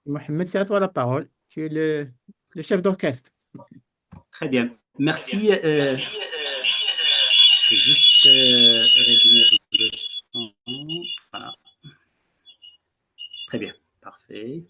Mohamed, c'est à toi la parole. Tu es le chef d'orchestre. Très bien. Merci. Juste réduire le son. Voilà. Très bien. Parfait.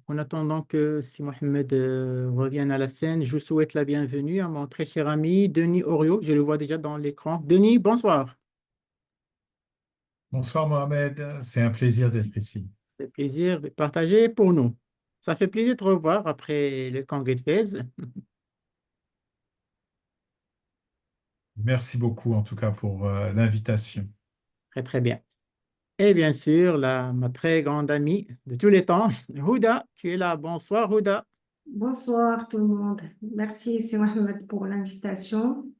En attendant que si Mohamed revienne à la scène, je vous souhaite la bienvenue à mon très cher ami Denis Oriot. Je le vois déjà dans l'écran. Denis, bonsoir. Bonsoir Mohamed, c'est un plaisir d'être ici. C'est plaisir de partager pour nous. Ça fait plaisir de te revoir après le congrès de Fès. Merci beaucoup en tout cas pour l'invitation. Très, très bien. Et bien sûr, ma très grande amie de tous les temps, Houda, tu es là. Bonsoir, Houda. Bonsoir tout le monde. Merci, c'est Mohamed pour l'invitation.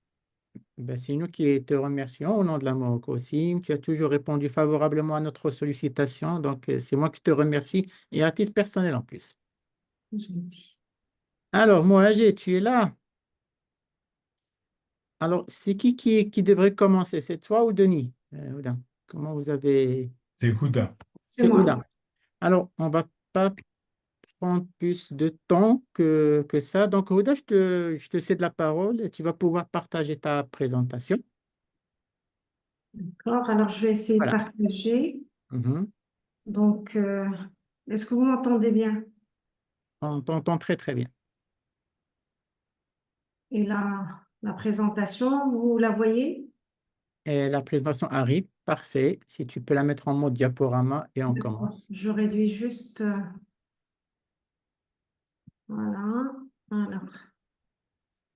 Ben, c'est nous qui te remercions au nom de la Morocco aussi. Tu as toujours répondu favorablement à notre sollicitation. Donc, c'est moi qui te remercie et à titre personnel en plus. Gentil. Alors, Mohajed, tu es là. Alors, c'est qui devrait commencer? C'est toi ou Denis? Ouda, comment vous avez... C'est Houda. C'est C'est moi. Ouda. Alors, on va pas prendre plus de temps que ça. Donc, Ouda, je te cède la parole et tu vas pouvoir partager ta présentation. D'accord, alors je vais essayer de Voilà. partager. Mhm. Donc, est-ce que vous m'entendez bien? On t'entend très, très bien. Et la présentation, vous la voyez? Et la présentation arrive. Parfait. Si tu peux la mettre en mode diaporama et on D'accord. commence. Je réduis juste. Voilà. Alors,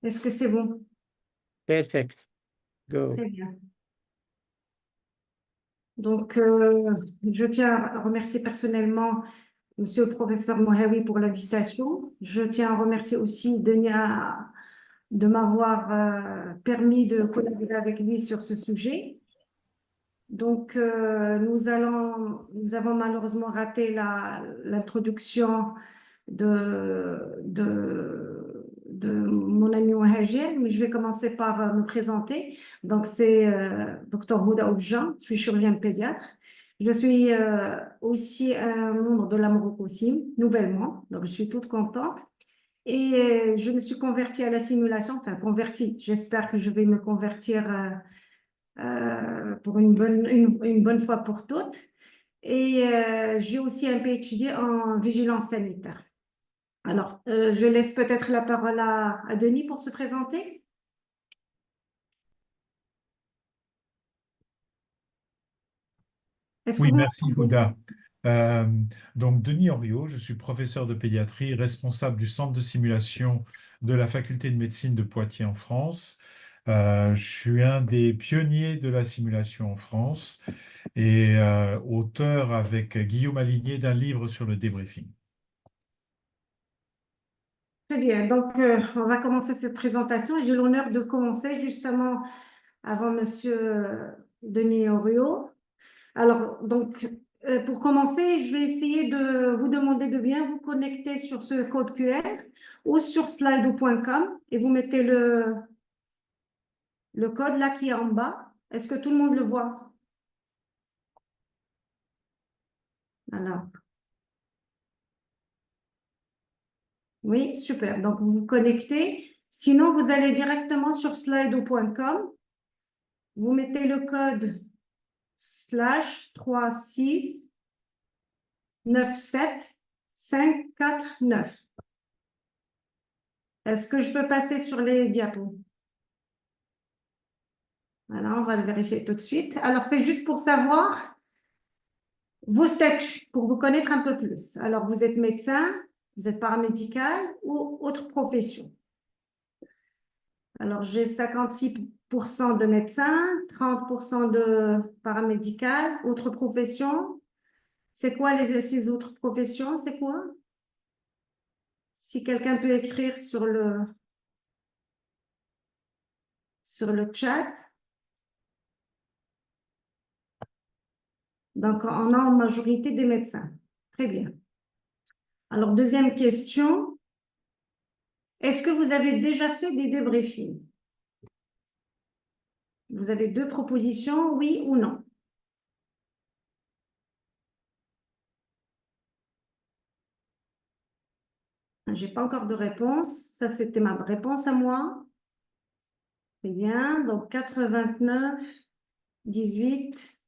est-ce que c'est bon? Perfect. Go. Très bien. Donc, je tiens à remercier personnellement Monsieur le professeur Mohawi pour l'invitation. Je tiens à remercier aussi Denia de m'avoir permis de collaborer avec lui sur ce sujet. Donc, nous avons malheureusement raté l'introduction de mon ami Mohajir, mais je vais commencer par me présenter. Donc, c'est Dr Houda Oudjan, je suis chirurgienne pédiatre. Je suis aussi un membre de la Morocco-Sim, nouvellement, donc je suis toute contente. Et je me suis convertie à la simulation, enfin convertie. J'espère que je vais me convertir pour une bonne fois pour toutes. Et j'ai aussi un PhD en vigilance sanitaire. Alors, je laisse peut-être la parole à Denis pour se présenter. Est-ce que Oui, vous merci m'entendez? Houda. Euh, donc Denis Oriot, je suis professeur de pédiatrie, responsable du centre de simulation de la faculté de médecine de Poitiers en France. Je suis un des pionniers de la simulation en France et auteur avec Guillaume Aligné d'un livre sur le débriefing. Très bien. Donc, on va commencer cette présentation. J'ai l'honneur de commencer justement avant Monsieur Denis Oriot. Alors, donc, pour commencer, je vais essayer de vous demander de bien vous connecter sur ce code QR ou sur slido.com et vous mettez le code là qui est en bas. Est-ce que tout le monde le voit? Alors, oui, super. Donc, vous vous connectez. Sinon, vous allez directement sur slido.com. Vous mettez le code /3697 549. Est-ce que je peux passer sur les diapos? Voilà, on va le vérifier tout de suite. Alors, c'est juste pour savoir vos statuts, pour vous connaître un peu plus. Alors, vous êtes médecin, vous êtes paramédical ou autre profession. Alors, j'ai 56% de médecins, 30% de paramédical, autre profession. C'est quoi ces autres professions? C'est quoi? Si quelqu'un peut écrire sur le... sur le chat. Donc, on a en majorité des médecins. Très bien. Alors, deuxième question. Est-ce que vous avez déjà fait des débriefings? Vous avez deux propositions, oui ou non? Je n'ai pas encore de réponse. Ça, c'était ma réponse à moi. Très bien. Donc, 89, 18,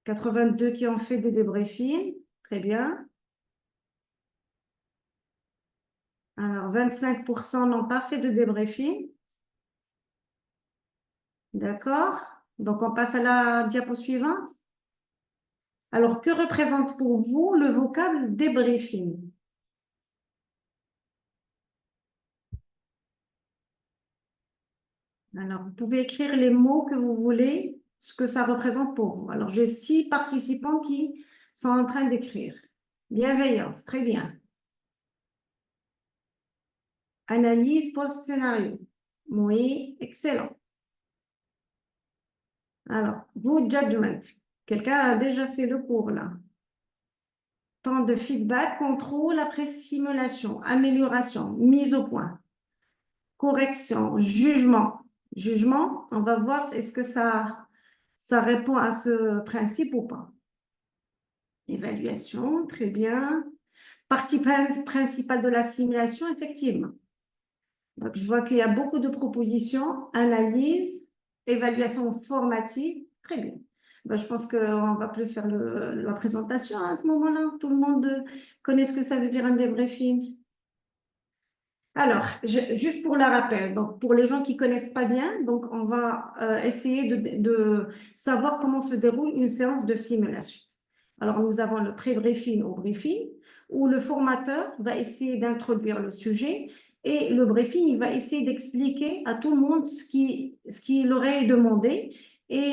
82 qui ont fait des débriefings. Très bien. Alors, 25% n'ont pas fait de débriefing. D'accord. Donc, on passe à la diapo suivante. Alors, que représente pour vous le vocable débriefing? Alors, vous pouvez écrire les mots que vous voulez, ce que ça représente pour vous. Alors, j'ai 6 participants qui sont en train d'écrire. Bienveillance, très bien. Analyse post-scénario. Oui, excellent. Alors, vous, judgment. Quelqu'un a déjà fait le cours là. Temps de feedback, contrôle après simulation, amélioration, mise au point, correction, jugement. Jugement, on va voir est-ce que ça répond à ce principe ou pas. Évaluation, très bien. Partie principale de la simulation, effectivement. Donc, je vois qu'il y a beaucoup de propositions. Analyse, évaluation formative, très bien. Ben, je pense qu'on ne va plus faire la présentation à ce moment-là. Tout le monde connaît ce que ça veut dire un débriefing. Alors, juste pour la rappel, donc pour les gens qui ne connaissent pas bien, donc on va essayer de savoir comment se déroule une séance de simulation. Alors, nous avons le pré-briefing au briefing, où le formateur va essayer d'introduire le sujet et le briefing, il va essayer d'expliquer à tout le monde ce qu'il aurait demandé. Et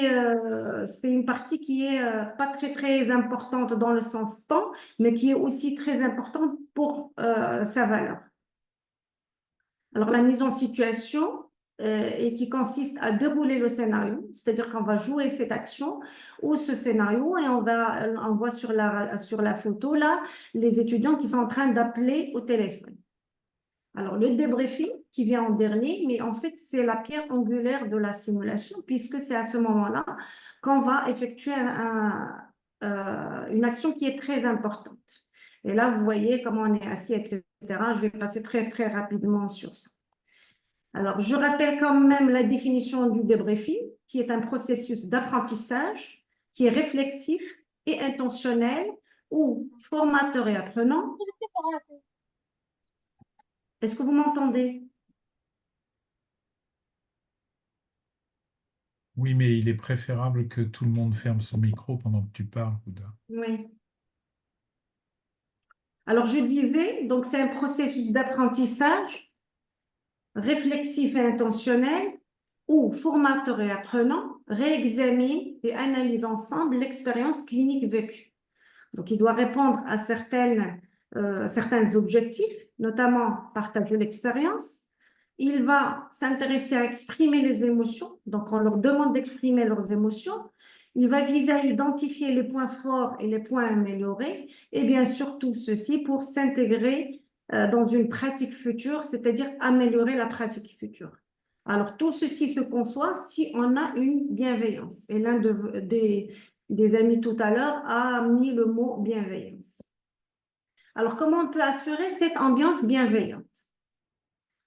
c'est une partie qui est pas très, très importante dans le sens temps, mais qui est aussi très importante pour sa valeur. Alors, la mise en situation et qui consiste à dérouler le scénario, c'est-à-dire qu'on va jouer cette action ou ce scénario et on voit sur la photo là les étudiants qui sont en train d'appeler au téléphone. Alors, le débriefing qui vient en dernier, mais en fait, c'est la pierre angulaire de la simulation puisque c'est à ce moment-là qu'on va effectuer une action qui est très importante. Et là, vous voyez comment on est assis, etc. Je vais passer très, très rapidement sur ça. Alors, je rappelle quand même la définition du débriefing, qui est un processus d'apprentissage qui est réflexif et intentionnel où formateur et apprenant. Est-ce que vous m'entendez? Oui, mais il est préférable que tout le monde ferme son micro pendant que tu parles, Ouda. Oui. Alors, je disais, donc c'est un processus d'apprentissage réflexif et intentionnel où formateur et apprenant réexaminent et analysent ensemble l'expérience clinique vécue. Donc, il doit répondre à certains objectifs, notamment partager l'expérience. Il va s'intéresser à exprimer les émotions, donc on leur demande d'exprimer leurs émotions. Il va viser à identifier les points forts et les points améliorés, et bien sûr tout ceci pour s'intégrer dans une pratique future, c'est-à-dire améliorer la pratique future. Alors, tout ceci se conçoit si on a une bienveillance. Et l'un des amis tout à l'heure a mis le mot bienveillance. Alors, comment on peut assurer cette ambiance bienveillante?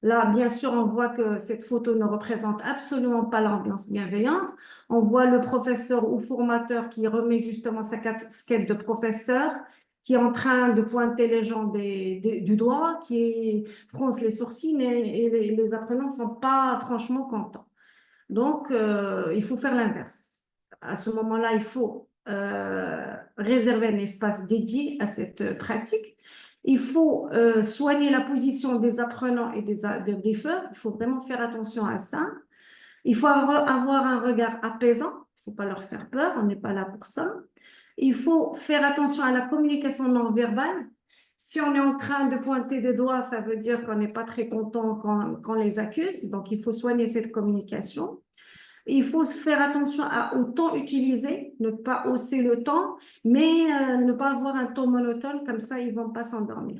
Là, bien sûr, on voit que cette photo ne représente absolument pas l'ambiance bienveillante. On voit le professeur ou formateur qui remet justement sa casquette de professeur, qui est en train de pointer les gens du doigt, qui fronce les sourcils et les apprenants ne sont pas franchement contents. Donc, il faut faire l'inverse. À ce moment-là, il faut réserver un espace dédié à cette pratique. Il faut soigner la position des apprenants et des briefers. Il faut vraiment faire attention à ça. Il faut avoir un regard apaisant. Il ne faut pas leur faire peur. On n'est pas là pour ça. Il faut faire attention à la communication non verbale. Si on est en train de pointer des doigts, ça veut dire qu'on n'est pas très content quand on les accuse. Donc, il faut soigner cette communication. Il faut faire attention au temps utilisé, ne pas hausser le temps, mais ne pas avoir un ton monotone, comme ça, ils ne vont pas s'endormir.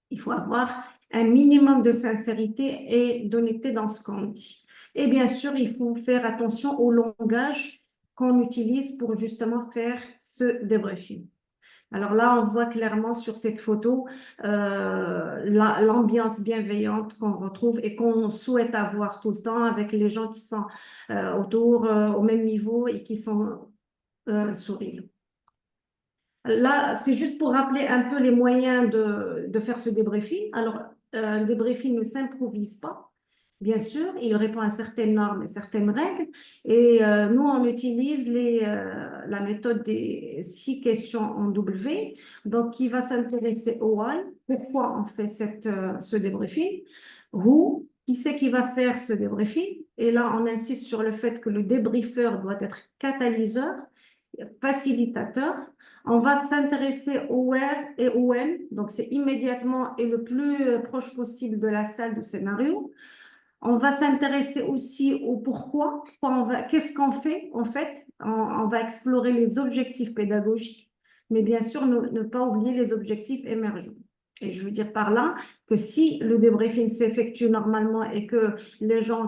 Il faut avoir un minimum de sincérité et d'honnêteté dans ce qu'on dit. Et bien sûr, il faut faire attention au langage qu'on utilise pour justement faire ce débriefing. Alors là, on voit clairement sur cette photo l'ambiance bienveillante qu'on retrouve et qu'on souhaite avoir tout le temps avec les gens qui sont autour, au même niveau et qui sont souriants. Là, c'est juste pour rappeler un peu les moyens de faire ce débriefing. Alors, un débriefing ne s'improvise pas. Bien sûr, il répond à certaines normes et certaines règles. Et nous, on utilise la méthode des 6 questions en W. Donc, qui va s'intéresser au why, pourquoi on fait ce débriefing, who, qui c'est qui va faire ce débriefing. Et là, on insiste sur le fait que le débriefeur doit être catalyseur, facilitateur. On va s'intéresser au where et au when, donc c'est immédiatement et le plus proche possible de la salle du scénario. On va s'intéresser aussi au pourquoi, qu'est-ce qu'on fait en fait. On va explorer les objectifs pédagogiques, mais bien sûr ne pas oublier les objectifs émergents. Et je veux dire par là que si le débriefing s'effectue normalement et que les gens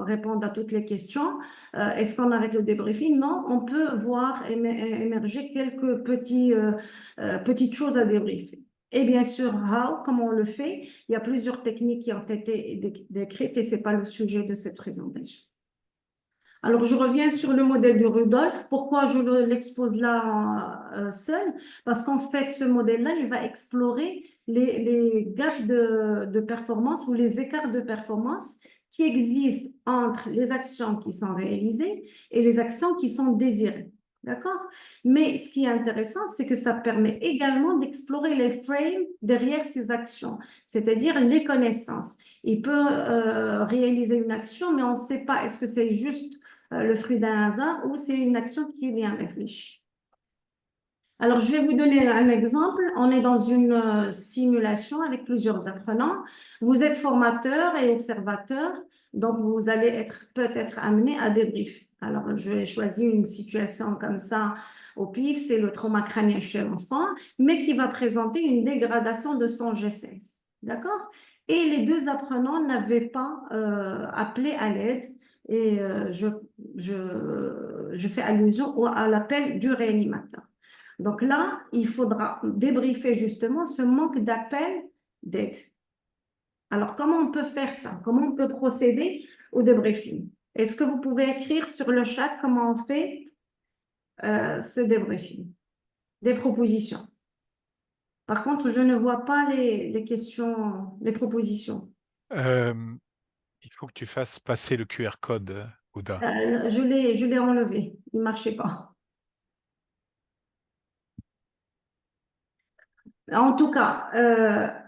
répondent à toutes les questions, est-ce qu'on arrête le débriefing? Non, on peut voir émerger quelques petites choses à débriefer. Et bien sûr, comment on le fait? Il y a plusieurs techniques qui ont été décrites et ce n'est pas le sujet de cette présentation. Alors, je reviens sur le modèle de Rudolph. Pourquoi je l'expose là seul? Parce qu'en fait, ce modèle-là, il va explorer les gaps de performance ou les écarts de performance qui existent entre les actions qui sont réalisées et les actions qui sont désirées. D'accord? Mais ce qui est intéressant, c'est que ça permet également d'explorer les frames derrière ces actions, c'est-à-dire les connaissances. Il peut réaliser une action, mais on ne sait pas, est-ce que c'est juste le fruit d'un hasard ou c'est une action qui est bien réfléchie. Alors, je vais vous donner un exemple. On est dans une simulation avec plusieurs apprenants. Vous êtes formateur et observateur, donc vous allez être peut-être amené à débriefer. Alors, j'ai choisi une situation comme ça au pif, c'est le trauma crânien chez l'enfant, mais qui va présenter une dégradation de son G16. D'accord? Et les 2 apprenants n'avaient pas appelé à l'aide. Et je fais allusion à l'appel du réanimateur. Donc là, il faudra débriefer justement ce manque d'appel d'aide. Alors, comment on peut faire ça? Comment on peut procéder au débriefing? Est-ce que vous pouvez écrire sur le chat comment on fait ce débriefing? Des propositions. Par contre, je ne vois pas les questions, les propositions. Il faut que tu fasses passer le QR code, Ouda. Je l'ai enlevé. Il ne marchait pas. En tout cas,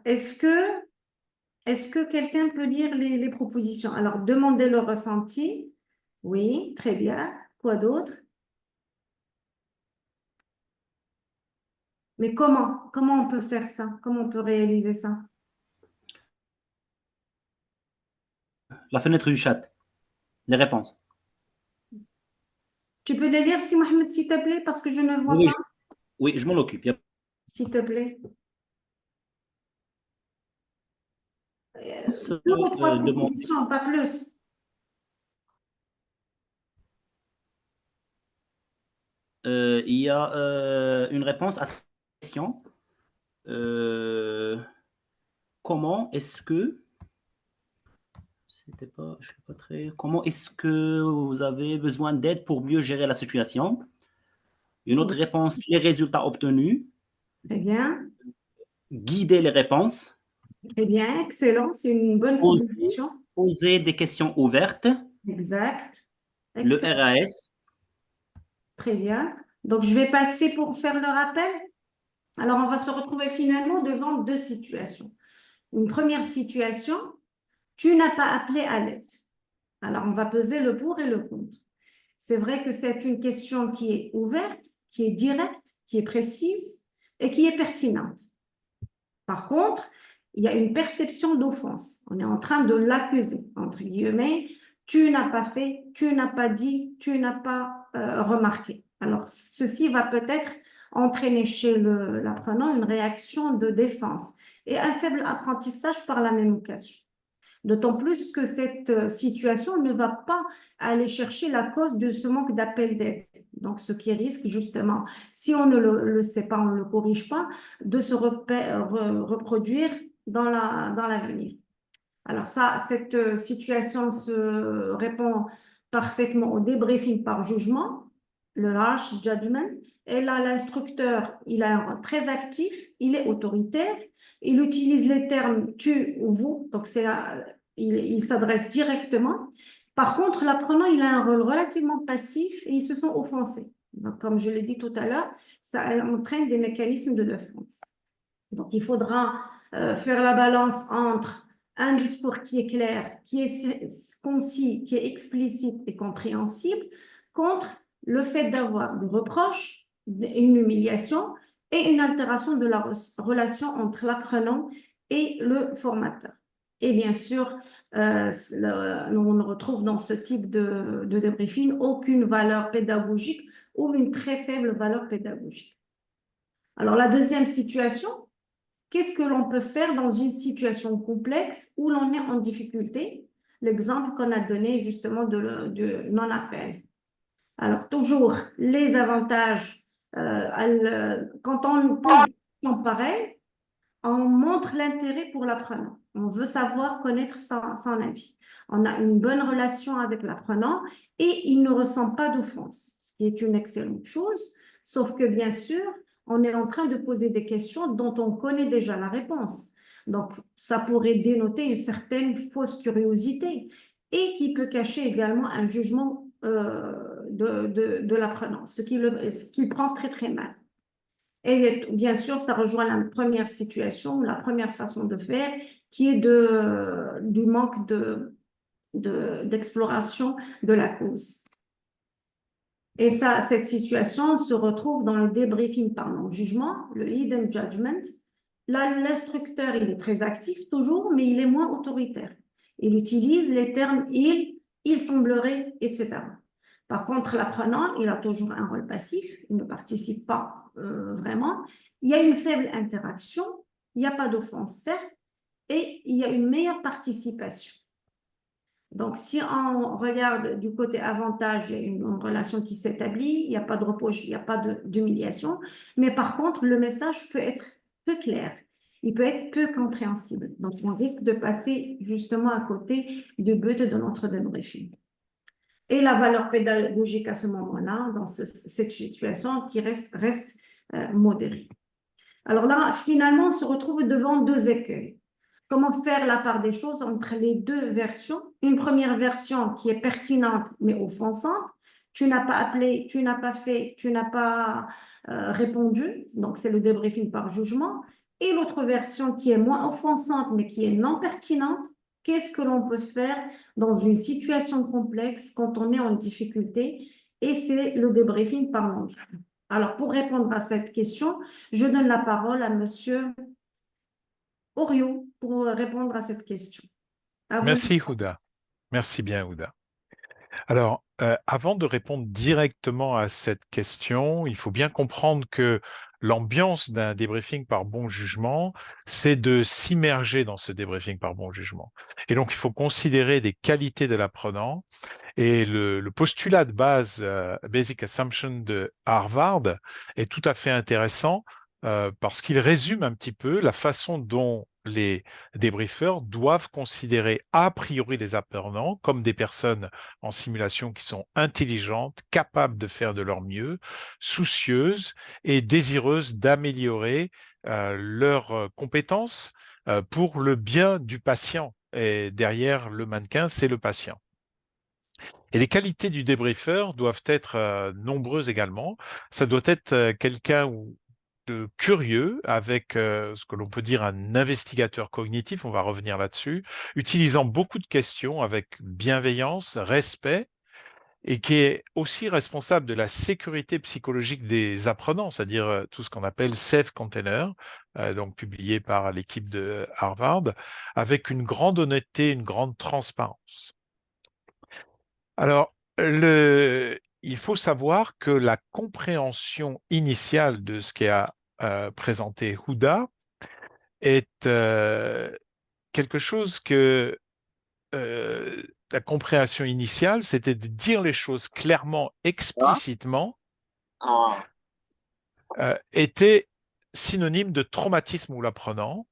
est-ce que quelqu'un peut lire les propositions? Alors, demandez le ressenti. Oui, très bien. Quoi d'autre? Mais comment on peut faire ça? Comment on peut réaliser ça? La fenêtre du chat. Les réponses. Tu peux les lire, si Mohamed, s'il te plaît, parce que je ne vois Oui, pas. oui, je m'en occupe. S'il te plaît. Se 2 ou 3 demande- propositions, pas plus. il y a une réponse à la question. Comment est-ce que comment est-ce que vous avez besoin d'aide pour mieux gérer la situation? Une autre réponse, les résultats obtenus. Très bien. Guider les réponses. Très bien, excellent. C'est une bonne proposition. Poser des questions ouvertes. Exact. Le Excellent. RAS. Très bien. Donc, je vais passer pour faire le rappel. Alors, on va se retrouver finalement devant 2 situations. Une première situation, tu n'as pas appelé à l'aide. Alors, on va peser le pour et le contre. C'est vrai que c'est une question qui est ouverte, qui est directe, qui est précise et qui est pertinente. Par contre, il y a une perception d'offense. On est en train de l'accuser, entre guillemets. Tu n'as pas fait, tu n'as pas dit, tu n'as pas remarqué. Alors, ceci va peut-être entraîner chez l'apprenant une réaction de défense et un faible apprentissage par la même occasion. D'autant plus que cette situation ne va pas aller chercher la cause de ce manque d'appel d'aide. Donc, ce qui risque justement, si on ne le sait pas, on ne le corrige pas, de se reproduire dans l'avenir. Alors ça, cette situation se répond parfaitement au débriefing par jugement, le harsh judgment. Et là, l'instructeur, il a un rôle très actif, il est autoritaire, il utilise les termes tu ou vous, donc il s'adresse directement. Par contre, l'apprenant, il a un rôle relativement passif et ils se sont offensés. Donc, comme je l'ai dit tout à l'heure, ça entraîne des mécanismes de défense. Donc, il faudra faire la balance entre un discours qui est clair, qui est concis, qui est explicite et compréhensible, contre le fait d'avoir des reproches, une humiliation et une altération de la relation entre l'apprenant et le formateur. Et bien sûr, on retrouve dans ce type de débriefing aucune valeur pédagogique ou une très faible valeur pédagogique. Alors, la deuxième situation, qu'est-ce que l'on peut faire dans une situation complexe où l'on est en difficulté? L'exemple qu'on a donné justement de non-appel. Alors, toujours les avantages, quand on pose une question pareille, on montre l'intérêt pour l'apprenant. On veut savoir connaître son avis. On a une bonne relation avec l'apprenant et il ne ressent pas d'offense, ce qui est une excellente chose, sauf que bien sûr, on est en train de poser des questions dont on connaît déjà la réponse. Donc, ça pourrait dénoter une certaine fausse curiosité et qui peut cacher également un jugement de l'apprenant, ce qui prend très, très mal. Et bien sûr, ça rejoint la première situation, la première façon de faire, qui est du manque d'exploration de la cause. Et ça, cette situation se retrouve dans le débriefing par non-jugement, le hidden judgment. Là, l'instructeur, il est très actif toujours, mais il est moins autoritaire. Il utilise les termes il semblerait, etc. Par contre, l'apprenant, il a toujours un rôle passif, il ne participe pas vraiment. Il y a une faible interaction, il n'y a pas d'offense, certes, et il y a une meilleure participation. Donc, si on regarde du côté avantage, il y a une relation qui s'établit, il n'y a pas de reproche, il n'y a pas d'humiliation, mais par contre, le message peut être peu clair, il peut être peu compréhensible. Donc, on risque de passer justement à côté du but de notre débriefing. Et la valeur pédagogique à ce moment-là, dans cette situation, qui reste modérée. Alors là, finalement, on se retrouve devant deux écueils. Comment faire la part des choses entre les deux versions? Une première version qui est pertinente mais offensante. Tu n'as pas appelé, tu n'as pas fait, tu n'as pas répondu. Donc, c'est le débriefing par jugement. Et l'autre version qui est moins offensante mais qui est non pertinente. Qu'est-ce que l'on peut faire dans une situation complexe quand on est en difficulté? Et c'est le débriefing par non-jugement. Alors, pour répondre à cette question, je donne la parole à Monsieur Oriou pour répondre à cette question. Merci, Houda. Merci bien, Houda. Alors, avant de répondre directement à cette question, il faut bien comprendre que l'ambiance d'un débriefing par bon jugement, c'est de s'immerger dans ce débriefing par bon jugement. Et donc, il faut considérer des qualités de l'apprenant. Et le postulat de base, Basic Assumption de Harvard, est tout à fait intéressant parce qu'il résume un petit peu la façon dont les débriefeurs doivent considérer a priori les apprenants comme des personnes en simulation qui sont intelligentes, capables de faire de leur mieux, soucieuses et désireuses d'améliorer leurs compétences pour le bien du patient. Et derrière le mannequin, c'est le patient. Et les qualités du débriefeur doivent être nombreuses également. Ça doit être quelqu'un de curieux avec ce que l'on peut dire un investigateur cognitif, on va revenir là-dessus, utilisant beaucoup de questions avec bienveillance, respect, et qui est aussi responsable de la sécurité psychologique des apprenants, c'est-à-dire tout ce qu'on appelle safe container, donc publié par l'équipe de Harvard, avec une grande honnêteté, une grande transparence. Alors, il faut savoir que la compréhension initiale de ce qu'a présenté Houda est quelque chose que la compréhension initiale, c'était de dire les choses clairement, explicitement, était synonyme de traumatisme ou l'apprenant,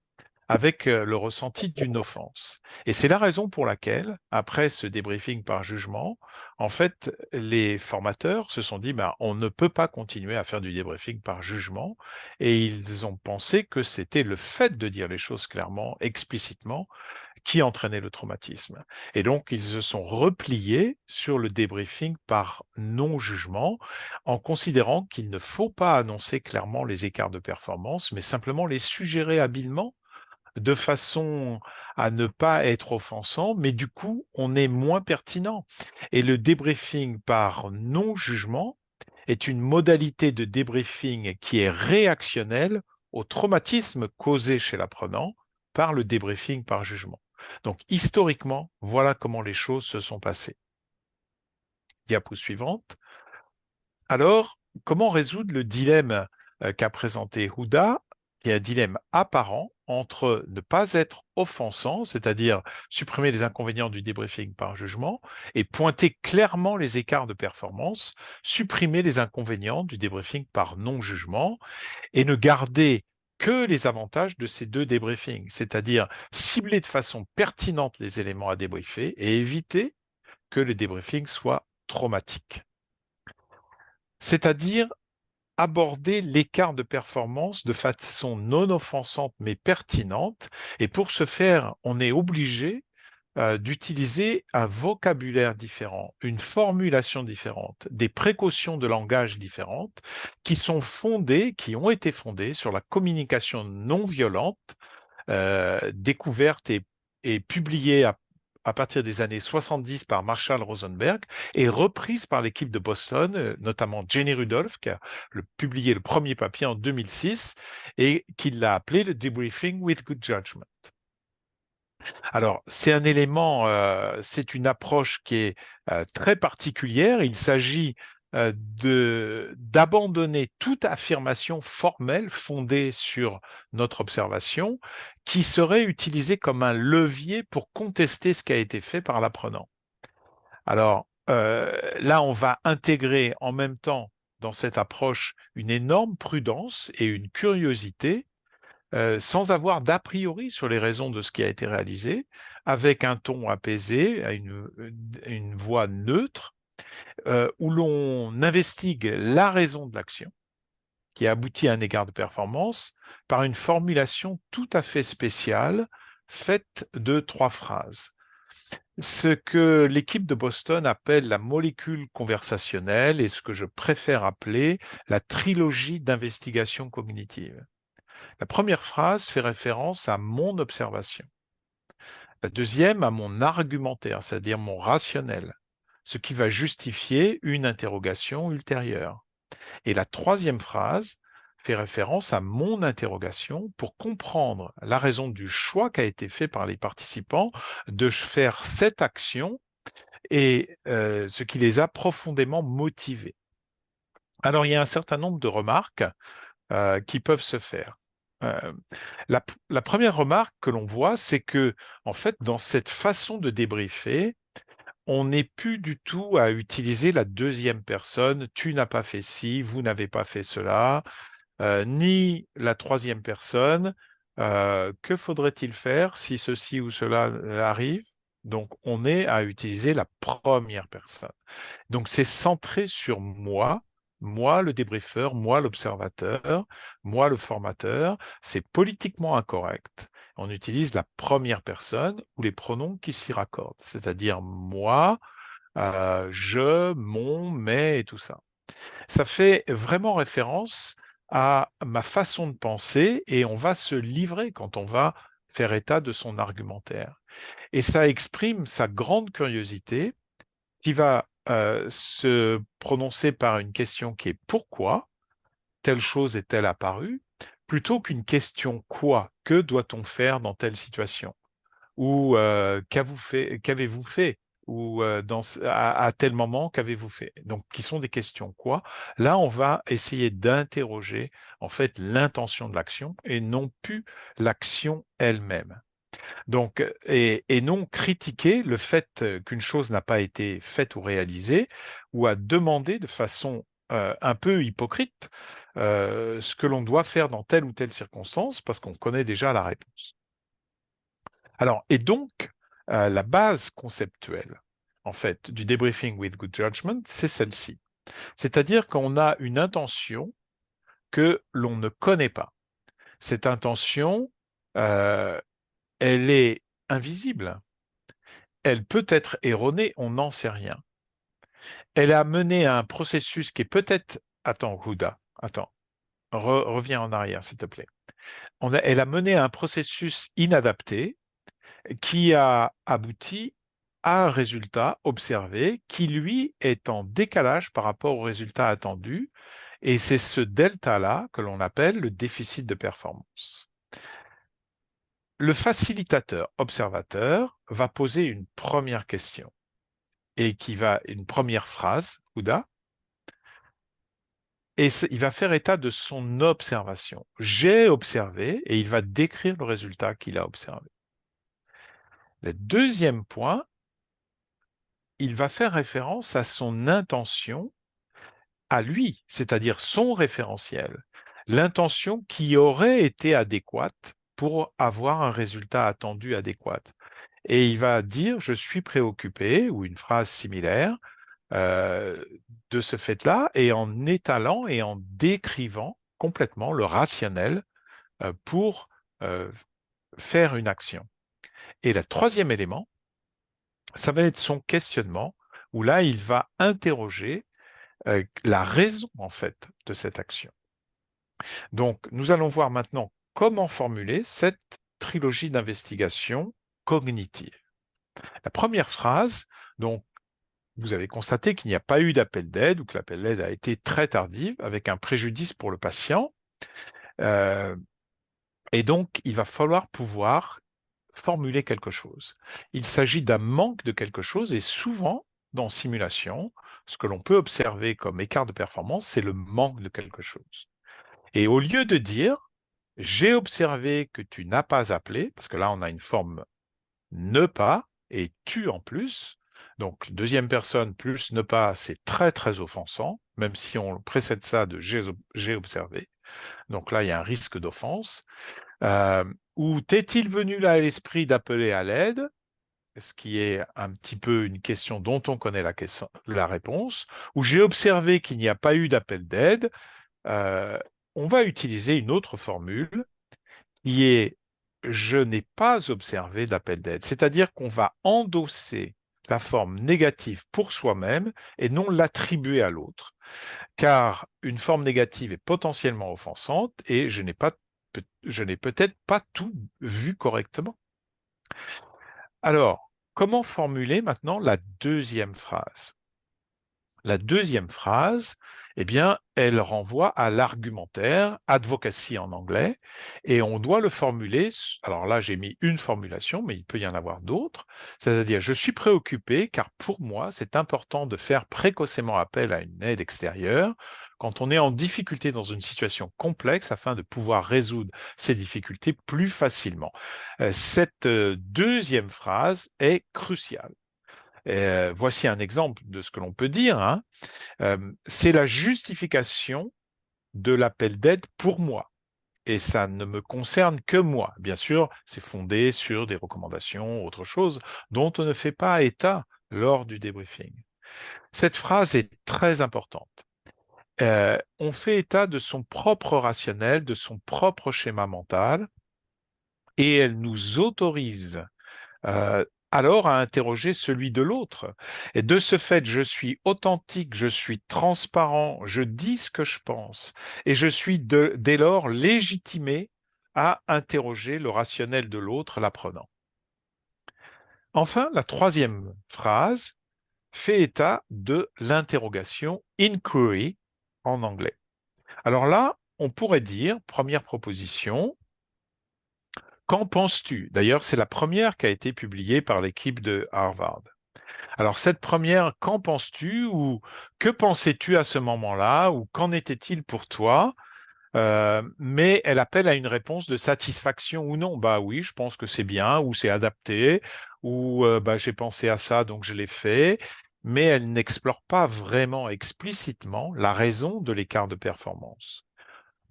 avec le ressenti d'une offense. Et c'est la raison pour laquelle, après ce débriefing par jugement, en fait, les formateurs se sont dit, on ne peut pas continuer à faire du débriefing par jugement, et ils ont pensé que c'était le fait de dire les choses clairement, explicitement, qui entraînait le traumatisme. Et donc, ils se sont repliés sur le débriefing par non-jugement en considérant qu'il ne faut pas annoncer clairement les écarts de performance, mais simplement les suggérer habilement de façon à ne pas être offensant, mais du coup, on est moins pertinent. Et le débriefing par non-jugement est une modalité de débriefing qui est réactionnelle au traumatisme causé chez l'apprenant par le débriefing par jugement. Donc, historiquement, voilà comment les choses se sont passées. Diapo suivante. Alors, comment résoudre le dilemme qu'a présenté Houda, qui est un dilemme apparent entre ne pas être offensant, c'est-à-dire supprimer les inconvénients du débriefing par jugement, et pointer clairement les écarts de performance, supprimer les inconvénients du débriefing par non-jugement, et ne garder que les avantages de ces deux débriefings, c'est-à-dire cibler de façon pertinente les éléments à débriefer et éviter que le débriefing soit traumatique. C'est-à-dire aborder l'écart de performance de façon non offensante mais pertinente. Et pour ce faire, on est obligé d'utiliser un vocabulaire différent, une formulation différente, des précautions de langage différentes qui ont été fondées sur la communication non violente, découverte et publiée à partir des années 70 par Marshall Rosenberg et reprise par l'équipe de Boston, notamment Jenny Rudolph, qui a publié le premier papier en 2006 et qui l'a appelé le Debriefing with Good Judgment. Alors, c'est un élément, c'est une approche qui est très particulière. Il s'agit d'abandonner toute affirmation formelle fondée sur notre observation qui serait utilisée comme un levier pour contester ce qui a été fait par l'apprenant. Alors, là, on va intégrer en même temps dans cette approche une énorme prudence et une curiosité sans avoir d'a priori sur les raisons de ce qui a été réalisé, avec un ton apaisé, une voix neutre, où l'on investigue la raison de l'action qui aboutit à un écart de performance par une formulation tout à fait spéciale faite de 3 phrases. Ce que l'équipe de Boston appelle la molécule conversationnelle et ce que je préfère appeler la trilogie d'investigation cognitive. La première phrase fait référence à mon observation. La deuxième à mon argumentaire, c'est-à-dire mon rationnel, ce qui va justifier une interrogation ultérieure. Et la troisième phrase fait référence à mon interrogation pour comprendre la raison du choix qui a été fait par les participants de faire cette action et ce qui les a profondément motivés. Alors, il y a un certain nombre de remarques qui peuvent se faire. La première remarque que l'on voit, c'est que, en fait, dans cette façon de débriefer, on n'est plus du tout à utiliser la deuxième personne, tu n'as pas fait ci, vous n'avez pas fait cela, ni la troisième personne, que faudrait-il faire si ceci ou cela arrive? Donc, on est à utiliser la première personne. Donc, c'est centré sur moi le débriefeur, moi l'observateur, moi le formateur. C'est politiquement incorrect. On utilise la première personne ou les pronoms qui s'y raccordent, c'est-à-dire moi, je, mon, mais et tout ça. Ça fait vraiment référence à ma façon de penser et on va se livrer quand on va faire état de son argumentaire. Et ça exprime sa grande curiosité qui va se prononcer par une question qui est pourquoi telle chose est-elle apparue, plutôt qu'une question « quoi ?» Que doit-on faire dans telle situation? Ou qu'avez-vous fait? Ou à tel moment, qu'avez-vous fait? Donc, qui sont des questions quoi? Là, on va essayer d'interroger en fait l'intention de l'action et non plus l'action elle-même. Donc, et non critiquer le fait qu'une chose n'a pas été faite ou réalisée, ou à demander de façon un peu hypocrite ce que l'on doit faire dans telle ou telle circonstance, parce qu'on connaît déjà la réponse. Alors, et donc, la base conceptuelle, en fait, du debriefing with good judgment, c'est celle-ci. C'est-à-dire qu'on a une intention que l'on ne connaît pas. Cette intention, elle est invisible. Elle peut être erronée, on n'en sait rien. Elle a mené à un processus qui est peut-être... Attends, Houda, attends. Reviens en arrière, s'il te plaît. Elle a mené à un processus inadapté qui a abouti à un résultat observé qui, lui, est en décalage par rapport au résultat attendu. Et c'est ce delta-là que l'on appelle le déficit de performance. Le facilitateur observateur va poser une première question et une première phrase, Houda, et il va faire état de son observation. J'ai observé, et il va décrire le résultat qu'il a observé. Le deuxième point, il va faire référence à son intention, à lui, c'est-à-dire son référentiel, l'intention qui aurait été adéquate pour avoir un résultat attendu adéquat. Et il va dire « je suis préoccupé » ou une phrase similaire de ce fait-là, et en étalant et en décrivant complètement le rationnel pour faire une action. Et le troisième élément, ça va être son questionnement, où là, il va interroger la raison, en fait, de cette action. Donc, nous allons voir maintenant comment formuler cette trilogie d'investigation cognitive. La première phrase, donc, vous avez constaté qu'il n'y a pas eu d'appel d'aide ou que l'appel d'aide a été très tardif, avec un préjudice pour le patient. Et donc, il va falloir pouvoir formuler quelque chose. Il s'agit d'un manque de quelque chose et souvent, dans simulation, ce que l'on peut observer comme écart de performance, c'est le manque de quelque chose. Et au lieu de dire « j'ai observé que tu n'as pas appelé », parce que là, on a une forme « ne pas » et « tu » en plus. Donc, deuxième personne plus « ne pas », c'est très, très offensant, même si on précède ça de « j'ai observé ». Donc là, il y a un risque d'offense. Ou t'est-il venu là à l'esprit d'appeler à l'aide, ce qui est un petit peu une question dont on connaît la réponse, ou j'ai observé qu'il n'y a pas eu d'appel d'aide, on va utiliser une autre formule qui est je n'ai pas observé d'appel d'aide, c'est-à-dire qu'on va endosser la forme négative pour soi-même et non l'attribuer à l'autre, car une forme négative est potentiellement offensante et je n'ai peut-être pas tout vu correctement. Alors, comment formuler maintenant la deuxième phrase? La deuxième phrase, eh bien, elle renvoie à l'argumentaire, advocacy en anglais, et on doit le formuler, alors là j'ai mis une formulation, mais il peut y en avoir d'autres, c'est-à-dire je suis préoccupé car pour moi c'est important de faire précocement appel à une aide extérieure quand on est en difficulté dans une situation complexe afin de pouvoir résoudre ces difficultés plus facilement. Cette deuxième phrase est cruciale. Voici un exemple de ce que l'on peut dire, hein. C'est la justification de l'appel d'aide pour moi. Et ça ne me concerne que moi. Bien sûr, c'est fondé sur des recommandations, autre chose, dont on ne fait pas état lors du débriefing. Cette phrase est très importante. On fait état de son propre rationnel, de son propre schéma mental, et elle nous autorise alors à interroger celui de l'autre. Et de ce fait, je suis authentique, je suis transparent, je dis ce que je pense, et je suis dès lors légitimé à interroger le rationnel de l'autre, l'apprenant. Enfin, la troisième phrase fait état de l'interrogation, inquiry en anglais. Alors là, on pourrait dire, première proposition, qu'en penses-tu? D'ailleurs, c'est la première qui a été publiée par l'équipe de Harvard. Alors, cette première, qu'en penses-tu ou que pensais-tu à ce moment-là ou qu'en était-il pour toi? Mais elle appelle à une réponse de satisfaction ou non. Bah oui, je pense que c'est bien, ou c'est adapté, ou bah, j'ai pensé à ça, donc je l'ai fait. Mais elle n'explore pas vraiment explicitement la raison de l'écart de performance.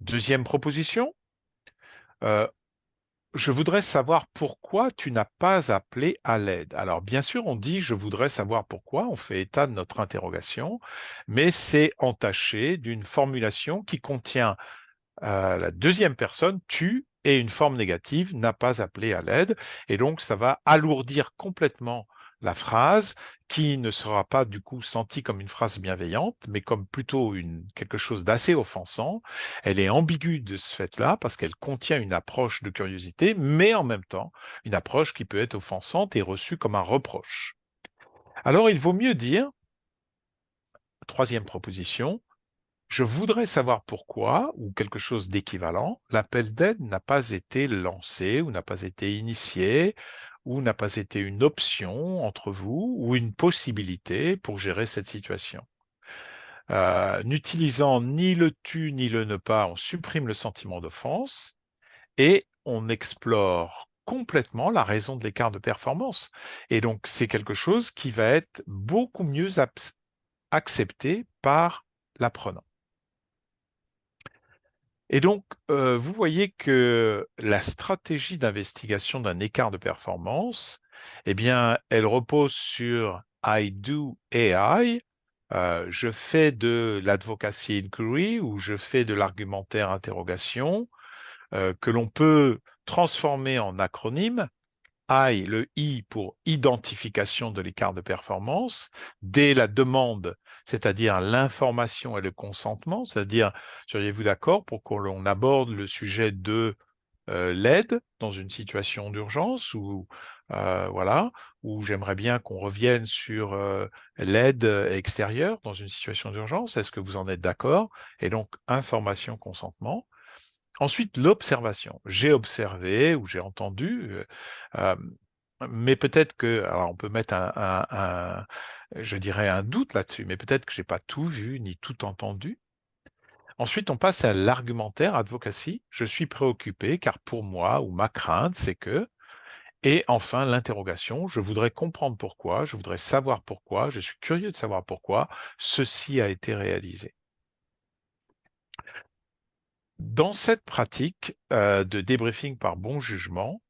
Deuxième proposition, euh, je voudrais savoir pourquoi tu n'as pas appelé à l'aide. Alors, bien sûr, on dit je voudrais savoir pourquoi, on fait état de notre interrogation, mais c'est entaché d'une formulation qui contient la deuxième personne, tu, et une forme négative, n'a pas appelé à l'aide. Et donc, ça va alourdir complètement la phrase qui ne sera pas du coup sentie comme une phrase bienveillante, mais comme plutôt quelque chose d'assez offensant. Elle est ambiguë de ce fait-là parce qu'elle contient une approche de curiosité, mais en même temps, une approche qui peut être offensante et reçue comme un reproche. Alors, il vaut mieux dire, troisième proposition, je voudrais savoir pourquoi, ou quelque chose d'équivalent, l'appel d'aide n'a pas été lancé ou n'a pas été initié ou n'a pas été une option entre vous ou une possibilité pour gérer cette situation. N'utilisant ni le tu ni le ne pas, on supprime le sentiment d'offense et on explore complètement la raison de l'écart de performance. Et donc, c'est quelque chose qui va être beaucoup mieux accepté par l'apprenant. Et donc, vous voyez que la stratégie d'investigation d'un écart de performance, eh bien, elle repose sur I do AI, je fais de l'advocacy inquiry ou je fais de l'argumentaire interrogation, que l'on peut transformer en acronyme. I, le I pour identification de l'écart de performance, D, la demande, c'est-à-dire l'information et le consentement, c'est-à-dire, seriez-vous d'accord pour qu'on aborde le sujet de l'aide dans une situation d'urgence ou voilà, ou j'aimerais bien qu'on revienne sur l'aide extérieure dans une situation d'urgence, est-ce que vous en êtes d'accord? Et donc, information, consentement. Ensuite, l'observation. J'ai observé ou j'ai entendu, mais peut-être que, alors on peut mettre je dirais un doute là-dessus, mais peut-être que j'ai pas tout vu ni tout entendu. Ensuite, on passe à l'argumentaire, advocacy. Je suis préoccupé car pour moi ou ma crainte, c'est que. Et enfin, l'interrogation. Je voudrais comprendre pourquoi, je voudrais savoir pourquoi, je suis curieux de savoir pourquoi ceci a été réalisé. Dans cette pratique de débriefing par bon jugement,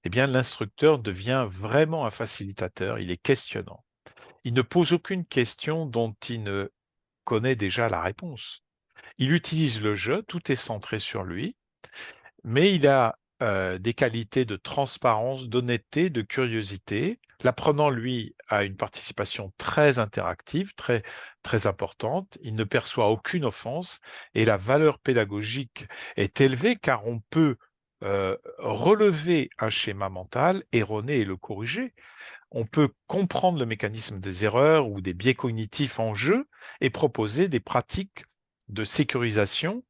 eh bien, l'instructeur devient vraiment un facilitateur, il est questionnant. Il ne pose aucune question dont il ne connaît déjà la réponse. Il utilise le jeu, tout est centré sur lui, mais il a des qualités de transparence, d'honnêteté, de curiosité. L'apprenant, lui, a une participation très interactive, très, très importante. Il ne perçoit aucune offense et la valeur pédagogique est élevée car on peut relever un schéma mental erroné et le corriger. On peut comprendre le mécanisme des erreurs ou des biais cognitifs en jeu et proposer des pratiques de sécurisation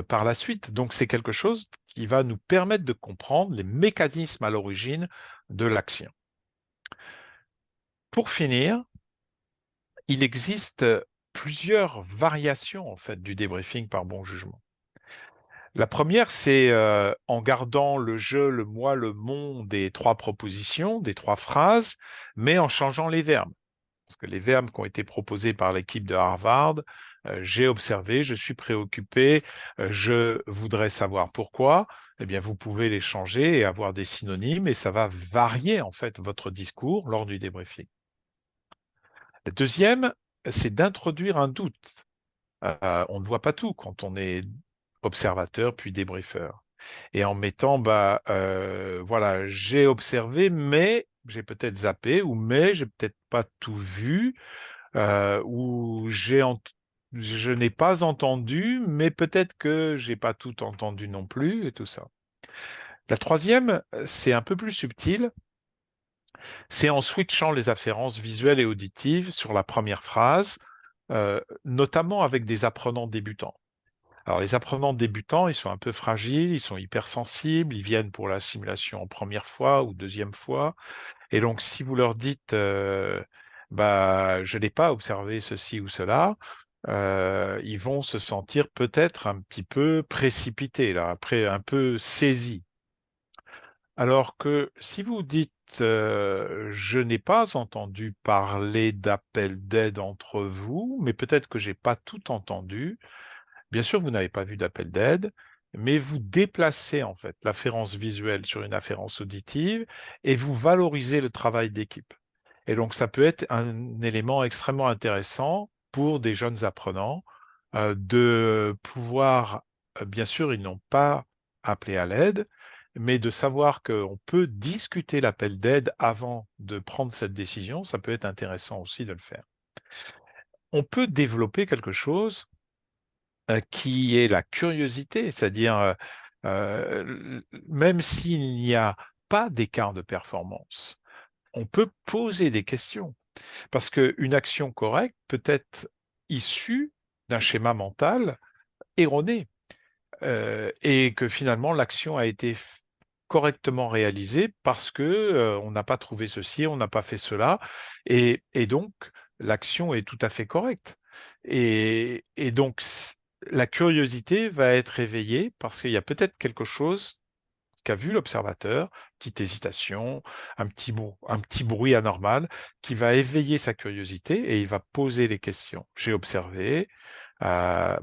par la suite. Donc, c'est quelque chose qui va nous permettre de comprendre les mécanismes à l'origine de l'action. Pour finir, il existe plusieurs variations en fait, du débriefing par bon jugement. La première, c'est en gardant le je, le moi, le mon des trois propositions, des trois phrases, mais en changeant les verbes. Parce que les verbes qui ont été proposés par l'équipe de Harvard, j'ai observé, je suis préoccupé, je voudrais savoir pourquoi, eh bien, vous pouvez les changer et avoir des synonymes et ça va varier en fait votre discours lors du débriefing. La deuxième, c'est d'introduire un doute. On ne voit pas tout quand on est observateur puis débriefeur. Et en mettant, voilà, j'ai observé, mais j'ai peut-être zappé, ou mais j'ai peut-être pas tout vu, ou je n'ai pas entendu, mais peut-être que j'ai pas tout entendu non plus, et tout ça. La troisième, c'est un peu plus subtil, c'est en switchant les afférences visuelles et auditives sur la première phrase, notamment avec des apprenants débutants. Alors, les apprenants débutants, ils sont un peu fragiles, ils sont hypersensibles, ils viennent pour la simulation en première fois ou deuxième fois. Et donc, si vous leur dites, bah, je n'ai pas observé ceci ou cela, ils vont se sentir peut-être un petit peu précipités, là, après un peu saisis. Alors que si vous dites, je n'ai pas entendu parler d'appel d'aide entre vous, mais peut-être que j'ai pas tout entendu. Bien sûr, vous n'avez pas vu d'appel d'aide, mais vous déplacez en fait l'afférence visuelle sur une afférence auditive et vous valorisez le travail d'équipe. Et donc, ça peut être un élément extrêmement intéressant pour des jeunes apprenants de pouvoir, bien sûr, ils n'ont pas appelé à l'aide, mais de savoir qu'on peut discuter l'appel d'aide avant de prendre cette décision, ça peut être intéressant aussi de le faire. On peut développer quelque chose qui est la curiosité, c'est-à-dire même s'il n'y a pas d'écart de performance, on peut poser des questions. Parce qu'une action correcte peut être issue d'un schéma mental erroné et que finalement l'action a été correctement réalisée parce que on n'a pas trouvé ceci, on n'a pas fait cela, et donc l'action est tout à fait correcte. Et donc la curiosité va être éveillée parce qu'il y a peut-être quelque chose qu'a vu l'observateur, petite hésitation, un petit bruit anormal, qui va éveiller sa curiosité et il va poser les questions. J'ai observé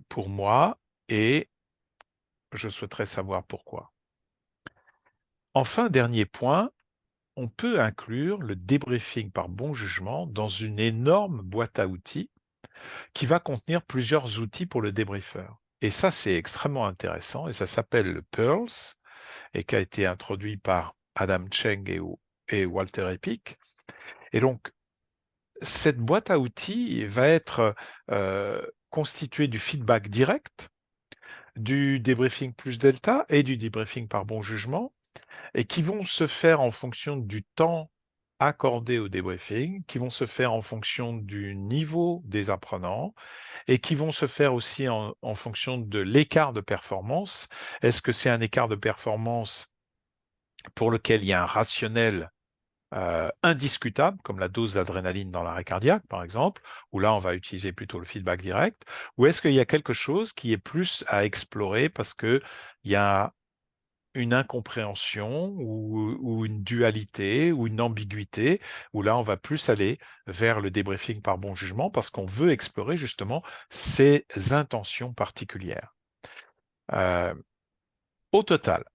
pour moi et je souhaiterais savoir pourquoi. Enfin, dernier point, on peut inclure le débriefing par bon jugement dans une énorme boîte à outils qui va contenir plusieurs outils pour le débriefeur. Et ça, c'est extrêmement intéressant et ça s'appelle le Pearls et qui a été introduit par Adam Cheng et Walter Epic. Et donc, cette boîte à outils va être constituée du feedback direct, du débriefing plus delta et du débriefing par bon jugement, et qui vont se faire en fonction du temps accordé au débriefing, qui vont se faire en fonction du niveau des apprenants et qui vont se faire aussi en fonction de l'écart de performance. Est-ce que c'est un écart de performance pour lequel il y a un rationnel indiscutable, comme la dose d'adrénaline dans l'arrêt cardiaque, par exemple, où là, on va utiliser plutôt le feedback direct, ou est-ce qu'il y a quelque chose qui est plus à explorer parce qu'il y a une incompréhension ou une dualité ou une ambiguïté, où là, on va plus aller vers le débriefing par bon jugement parce qu'on veut explorer justement ces intentions particulières. Au total,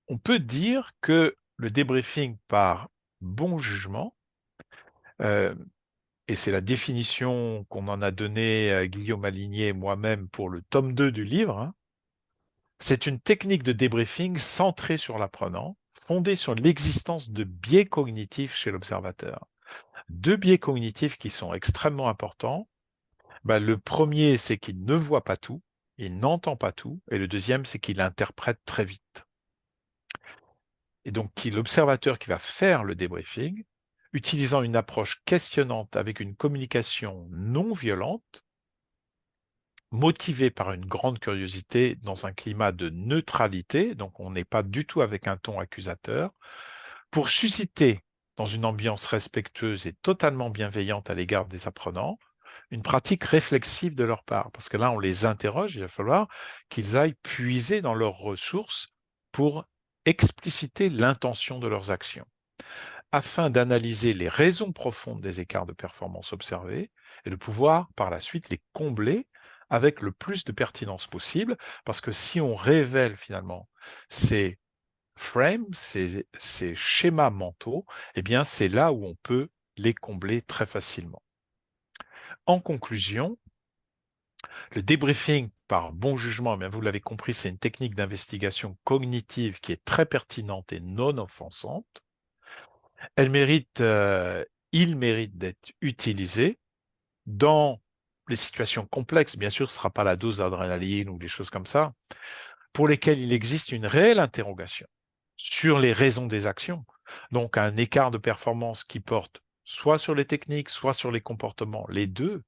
on peut dire que le débriefing par bon jugement, et c'est la définition qu'on en a donnée Guillaume Aligné et moi-même pour le tome 2 du livre, hein, c'est une technique de débriefing centrée sur l'apprenant, fondée sur l'existence de biais cognitifs chez l'observateur. Deux biais cognitifs qui sont extrêmement importants. Le premier, c'est qu'il ne voit pas tout, il n'entend pas tout, et le deuxième, c'est qu'il interprète très vite. Et donc, l'observateur qui va faire le débriefing, utilisant une approche questionnante avec une communication non violente, motivé par une grande curiosité dans un climat de neutralité, donc on n'est pas du tout avec un ton accusateur, pour susciter dans une ambiance respectueuse et totalement bienveillante à l'égard des apprenants, une pratique réflexive de leur part. Parce que là, on les interroge, il va falloir qu'ils aillent puiser dans leurs ressources pour expliciter l'intention de leurs actions, afin d'analyser les raisons profondes des écarts de performance observés et de pouvoir par la suite les combler avec le plus de pertinence possible, parce que si on révèle finalement ces frames, ces schémas mentaux, eh bien c'est là où on peut les combler très facilement. En conclusion, le débriefing par bon jugement, eh bien vous l'avez compris, c'est une technique d'investigation cognitive qui est très pertinente et non offensante. Il mérite d'être utilisé dans les situations complexes. Bien sûr, ce ne sera pas la dose d'adrénaline ou des choses comme ça, pour lesquelles il existe une réelle interrogation sur les raisons des actions. Donc, un écart de performance qui porte soit sur les techniques, soit sur les comportements. Les deux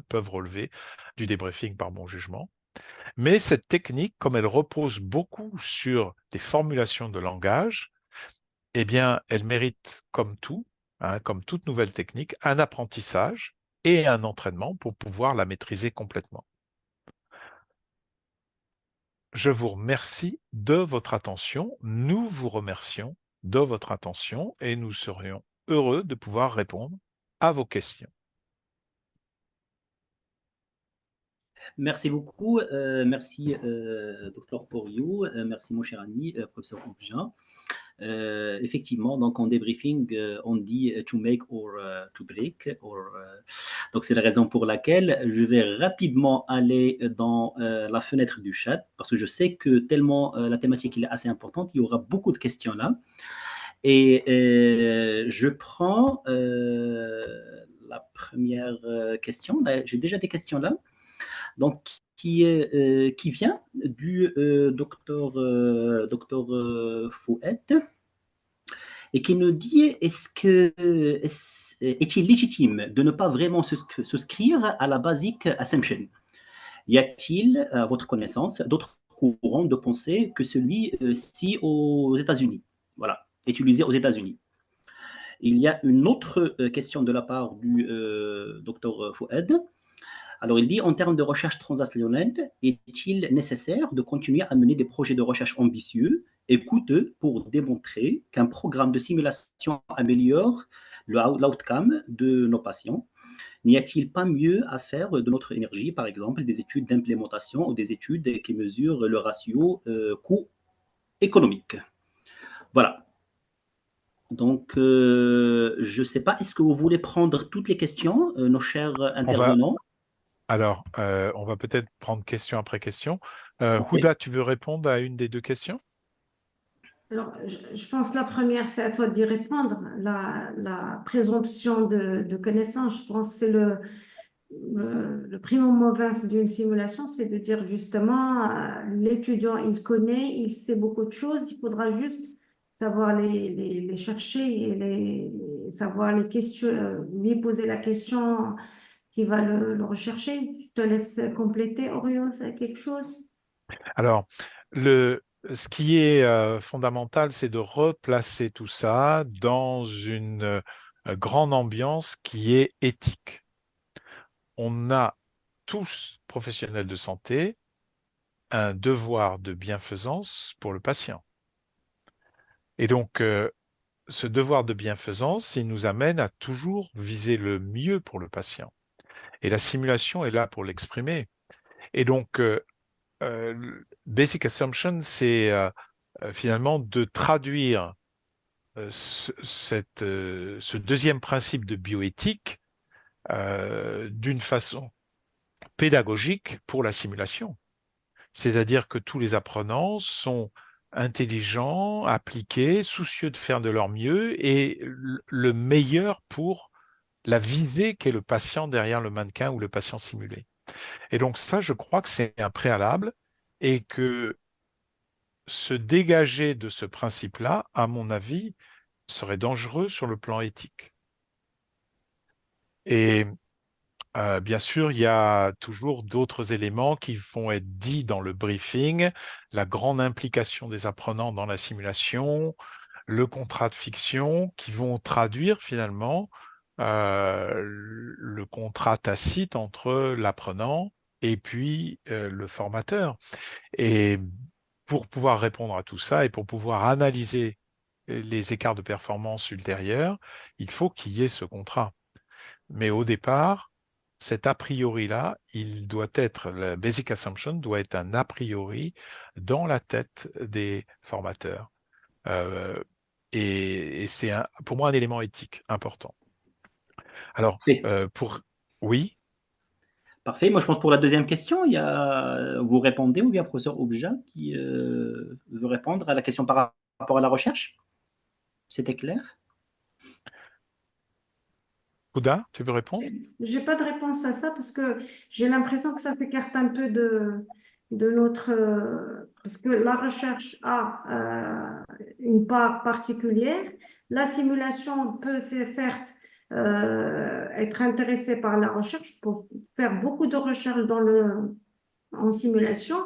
peuvent relever du débriefing par bon jugement. Mais cette technique, comme elle repose beaucoup sur des formulations de langage, eh bien, elle mérite, comme tout, hein, comme toute nouvelle technique, un apprentissage et un entraînement pour pouvoir la maîtriser complètement. Je vous remercie de votre attention. Nous vous remercions de votre attention et nous serions heureux de pouvoir répondre à vos questions. Merci beaucoup. Merci, Dr. Poriou. Merci, mon cher ami, professeur Oubja. Effectivement, donc en débriefing, on dit to make or to break. Donc, c'est la raison pour laquelle je vais rapidement aller dans la fenêtre du chat, parce que je sais que tellement la thématique est assez importante, il y aura beaucoup de questions là. Et je prends la première question. J'ai déjà des questions là. Donc, qui vient du docteur Fouet et qui nous dit est-il légitime de ne pas vraiment souscrire à la basic assumption? Y a-t-il, à votre connaissance, d'autres courants de pensée que celui-ci aux États-Unis? Voilà, utilisé aux États-Unis. Il y a une autre question de la part du docteur Fouad. Alors, il dit, en termes de recherche transactionnelle, est-il nécessaire de continuer à mener des projets de recherche ambitieux et coûteux pour démontrer qu'un programme de simulation améliore l'outcome de nos patients? N'y a-t-il pas mieux à faire de notre énergie, par exemple, des études d'implémentation ou des études qui mesurent le ratio coût économique? Voilà. Donc, je ne sais pas, est-ce que vous voulez prendre toutes les questions, nos chers intervenants? On va peut-être prendre question après question. Houda, tu veux répondre à une des deux questions? Alors, je pense que la première, c'est à toi d'y répondre. La présomption de connaissance, je pense que c'est le primum movens d'une simulation, c'est de dire justement, l'étudiant, il connaît, il sait beaucoup de choses, il faudra juste savoir les chercher et savoir les questions, lui poser la question qui va le rechercher. Je te laisse compléter, Orion, c'est quelque chose? Alors, ce qui est fondamental, c'est de replacer tout ça dans une grande ambiance qui est éthique. On a tous, professionnels de santé, un devoir de bienfaisance pour le patient. Et donc, ce devoir de bienfaisance, il nous amène à toujours viser le mieux pour le patient. Et la simulation est là pour l'exprimer. Et donc, Basic Assumption, c'est finalement de traduire ce deuxième principe de bioéthique d'une façon pédagogique pour la simulation. C'est-à-dire que tous les apprenants sont intelligents, appliqués, soucieux de faire de leur mieux et le meilleur pour la visée qu'est le patient derrière le mannequin ou le patient simulé. Et donc ça, je crois que c'est un préalable et que se dégager de ce principe-là, à mon avis, serait dangereux sur le plan éthique. Et bien sûr, il y a toujours d'autres éléments qui vont être dits dans le briefing, la grande implication des apprenants dans la simulation, le contrat de fiction, qui vont traduire finalement le contrat tacite entre l'apprenant et puis le formateur. Et pour pouvoir répondre à tout ça et pour pouvoir analyser les écarts de performance ultérieurs, il faut qu'il y ait ce contrat. Mais au départ, cet a priori-là, le basic assumption doit être un a priori dans la tête des formateurs. Et c'est pour moi un élément éthique important. Alors, oui. Parfait. Moi, je pense pour la deuxième question, vous répondez ou bien professeur Oubja qui veut répondre à la question par rapport à la recherche? C'était clair? Houda, tu veux répondre? J'ai pas de réponse à ça parce que j'ai l'impression que ça s'écarte un peu de notre... parce que la recherche a une part particulière. La simulation peut, c'est certes, être intéressée par la recherche pour faire beaucoup de recherches en simulation,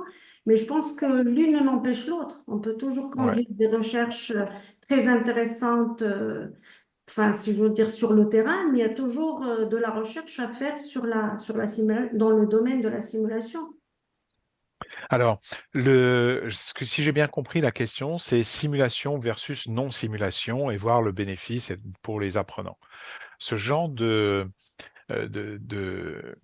mais je pense que l'une n'empêche l'autre. On peut toujours Ouais. conduire des recherches très intéressantes, enfin, si je veux dire sur le terrain, mais il y a toujours de la recherche à faire dans le domaine de la simulation. Alors, si j'ai bien compris la question, c'est simulation versus non-simulation et voir le bénéfice pour les apprenants. Ce genre de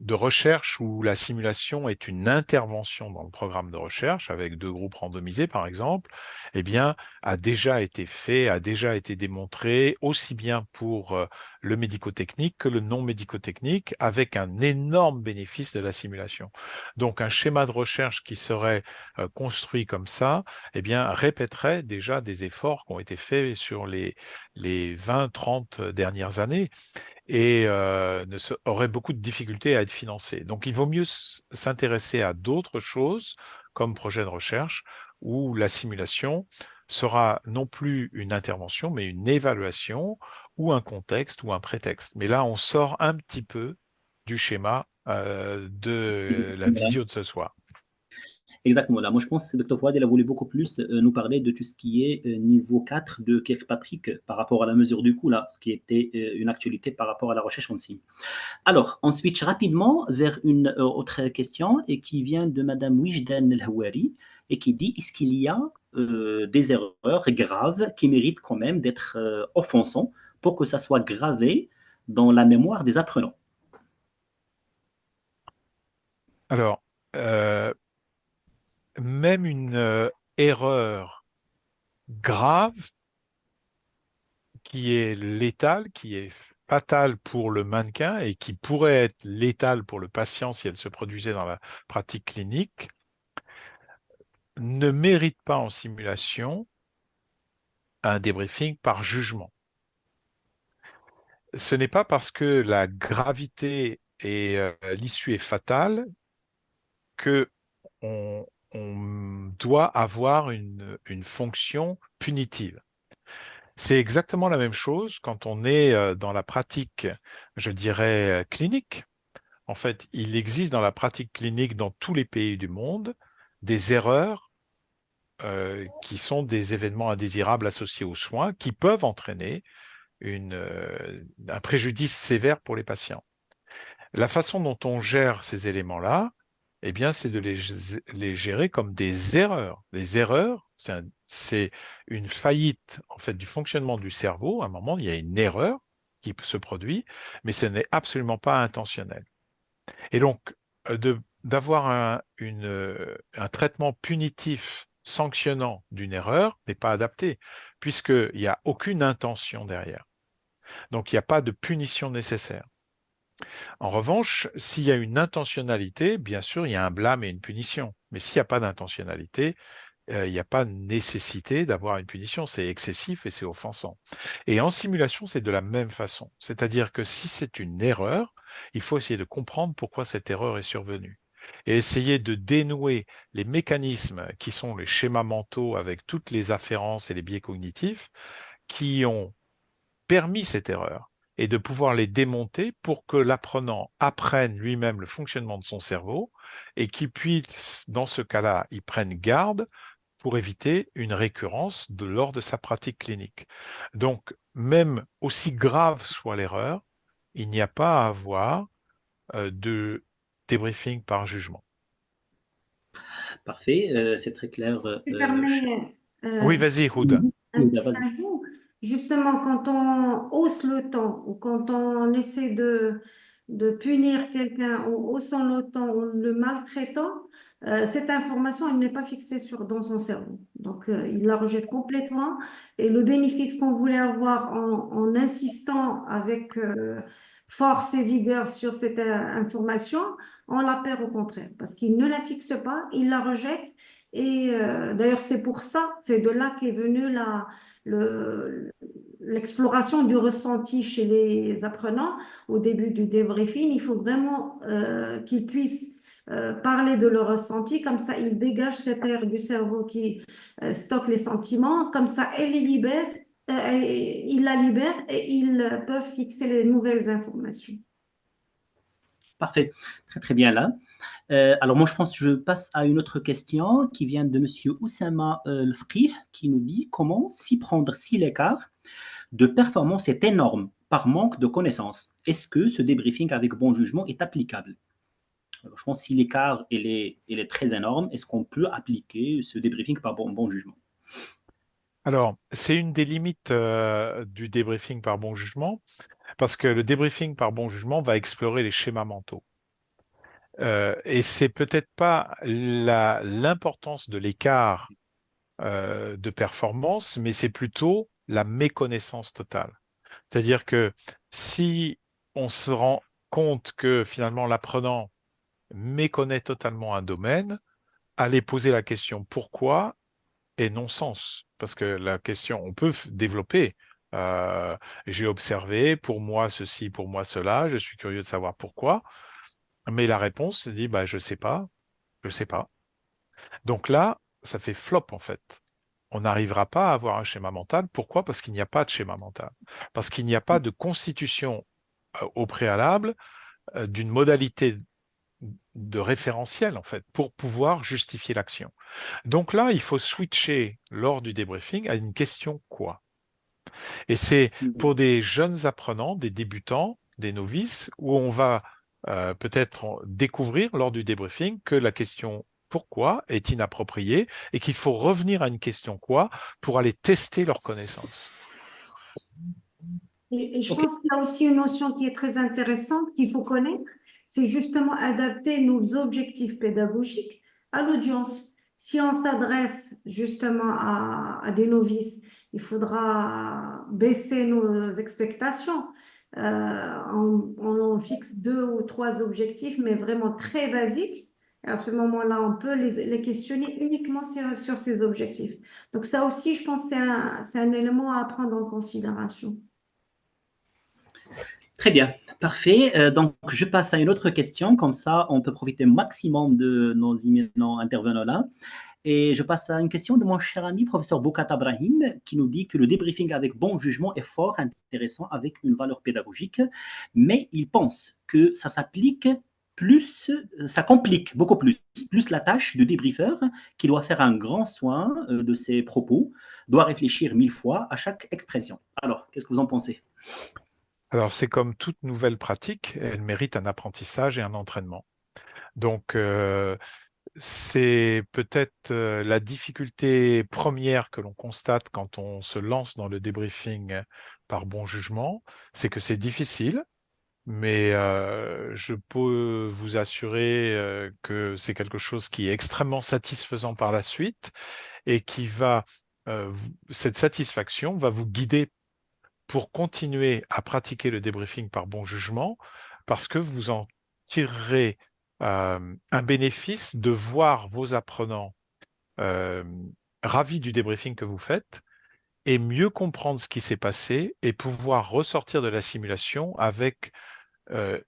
recherche où la simulation est une intervention dans le programme de recherche avec 2 groupes randomisés par exemple, eh bien, a déjà été fait, a déjà été démontré aussi bien pour le médico-technique que le non médico-technique avec un énorme bénéfice de la simulation. Donc, un schéma de recherche qui serait construit comme ça, eh bien, répéterait déjà des efforts qui ont été faits sur les 20-30 dernières années et aurait beaucoup de difficultés à être financé. Donc, il vaut mieux s'intéresser à d'autres choses comme projet de recherche où la simulation sera non plus une intervention, mais une évaluation ou un contexte ou un prétexte. Mais là, on sort un petit peu du schéma de la Voilà. visio de ce soir. Exactement. Là, moi, je pense que Dr. Fouad, il a voulu beaucoup plus nous parler de tout ce qui est niveau 4 de Kirkpatrick par rapport à la mesure du coût, là, ce qui était une actualité par rapport à la recherche en sim. Alors, on switch rapidement vers une autre question et qui vient de Madame Wijdan El-Houari et qui dit, est-ce qu'il y a des erreurs graves qui méritent quand même d'être offensantes pour que ça soit gravé dans la mémoire des apprenants? Alors, même une erreur grave qui est létale, qui est fatale pour le mannequin et qui pourrait être létale pour le patient si elle se produisait dans la pratique clinique, ne mérite pas en simulation un débriefing par jugement. Ce n'est pas parce que la gravité et l'issue est fatale que on doit avoir une fonction punitive. C'est exactement la même chose quand on est dans la pratique, je dirais, clinique. En fait, il existe dans la pratique clinique dans tous les pays du monde des erreurs qui sont des événements indésirables associés aux soins qui peuvent entraîner un préjudice sévère pour les patients. La façon dont on gère ces éléments-là, eh bien, c'est de les gérer comme des erreurs. Les erreurs, c'est une faillite en fait du fonctionnement du cerveau. À un moment, il y a une erreur qui se produit, mais ce n'est absolument pas intentionnel. Et donc, d'avoir un traitement punitif sanctionnant d'une erreur n'est pas adapté, puisqu'il n'y a aucune intention derrière. Donc, il n'y a pas de punition nécessaire. En revanche, s'il y a une intentionnalité, bien sûr, il y a un blâme et une punition. Mais s'il n'y a pas d'intentionnalité, il n'y a pas nécessité d'avoir une punition. C'est excessif et c'est offensant. Et en simulation, c'est de la même façon. C'est-à-dire que si c'est une erreur, il faut essayer de comprendre pourquoi cette erreur est survenue. Et essayer de dénouer les mécanismes qui sont les schémas mentaux avec toutes les afférences et les biais cognitifs qui ont permis cette erreur et de pouvoir les démonter pour que l'apprenant apprenne lui-même le fonctionnement de son cerveau et qu'il puisse, dans ce cas-là, y prenne garde pour éviter une récurrence lors de sa pratique clinique. Donc, même aussi grave soit l'erreur, il n'y a pas à avoir de débriefing par jugement. Parfait, c'est très clair. Je me permets Oui, vas-y, Houd. un petit ajout. Justement, quand on hausse le temps ou quand on essaie de punir quelqu'un en haussant le temps ou le maltraitant, cette information, elle n'est pas fixée dans son cerveau. Donc, il la rejette complètement. Et le bénéfice qu'on voulait avoir en insistant avec force et vigueur sur cette information, on la perd au contraire parce qu'il ne la fixe pas, il la rejette. Et d'ailleurs, c'est pour ça, c'est de là qu'est venue l'exploration du ressenti chez les apprenants au début du débriefing. Il faut vraiment qu'ils puissent parler de leur ressenti, comme ça ils dégagent cette aire du cerveau qui stocke les sentiments, comme ça elle les libère, ils la libèrent et ils peuvent fixer les nouvelles informations. Parfait, très très bien là. Alors moi, je pense que je passe à une autre question qui vient de Monsieur Oussama Fqih, qui nous dit comment s'y prendre si l'écart de performance est énorme par manque de connaissances. Est-ce que ce débriefing avec bon jugement est applicable? Alors, je pense que si l'écart il est très énorme, est-ce qu'on peut appliquer ce débriefing par bon jugement? Alors, c'est une des limites du débriefing par bon jugement, parce que le débriefing par bon jugement va explorer les schémas mentaux. Et c'est peut-être pas l'importance de l'écart de performance, mais c'est plutôt la méconnaissance totale. C'est-à-dire que si on se rend compte que finalement l'apprenant méconnaît totalement un domaine, aller poser la question pourquoi est non-sens. Parce que la question, on peut développer. J'ai observé, pour moi ceci, pour moi cela, je suis curieux de savoir pourquoi. Mais la réponse se dit, bah, je sais pas, je sais pas. Donc là, ça fait flop en fait. On n'arrivera pas à avoir un schéma mental. Pourquoi? Parce qu'il n'y a pas de schéma mental. Parce qu'il n'y a pas de constitution au préalable d'une modalité de référentiel en fait pour pouvoir justifier l'action. Donc là, il faut switcher lors du débriefing à une question quoi. Et c'est pour des jeunes apprenants, des débutants, des novices, où on va peut-être découvrir lors du débriefing que la question pourquoi est inappropriée et qu'il faut revenir à une question quoi pour aller tester leurs connaissances. Et je Ok. pense qu'il y a aussi une notion qui est très intéressante qu'il faut connaître, c'est justement adapter nos objectifs pédagogiques à l'audience. Si on s'adresse justement à des novices, il faudra baisser nos expectations. On fixe 2 ou 3 objectifs, mais vraiment très basiques. Et à ce moment-là, on peut les questionner uniquement sur ces objectifs. Donc ça aussi, je pense, c'est un élément à prendre en considération. Très bien, parfait. Donc, je passe à une autre question, comme ça, on peut profiter maximum de nos imminents intervenants là. Et je passe à une question de mon cher ami, professeur Boukat Abrahim, qui nous dit que le débriefing avec bon jugement est fort intéressant avec une valeur pédagogique, mais il pense que ça s'applique plus, ça complique beaucoup plus la tâche du débriefeur qui doit faire un grand soin de ses propos, doit réfléchir 1000 fois à chaque expression. Alors, qu'est-ce que vous en pensez? Alors, c'est comme toute nouvelle pratique, elle mérite un apprentissage et un entraînement. Donc, c'est peut-être la difficulté première que l'on constate quand on se lance dans le débriefing par bon jugement, c'est que c'est difficile, mais je peux vous assurer que c'est quelque chose qui est extrêmement satisfaisant par la suite et qui va, cette satisfaction va vous guider pour continuer à pratiquer le débriefing par bon jugement, parce que vous en tirerez un bénéfice de voir vos apprenants euh, ravis du débriefing que vous faites et mieux comprendre ce qui s'est passé et pouvoir ressortir de la simulation avec euh,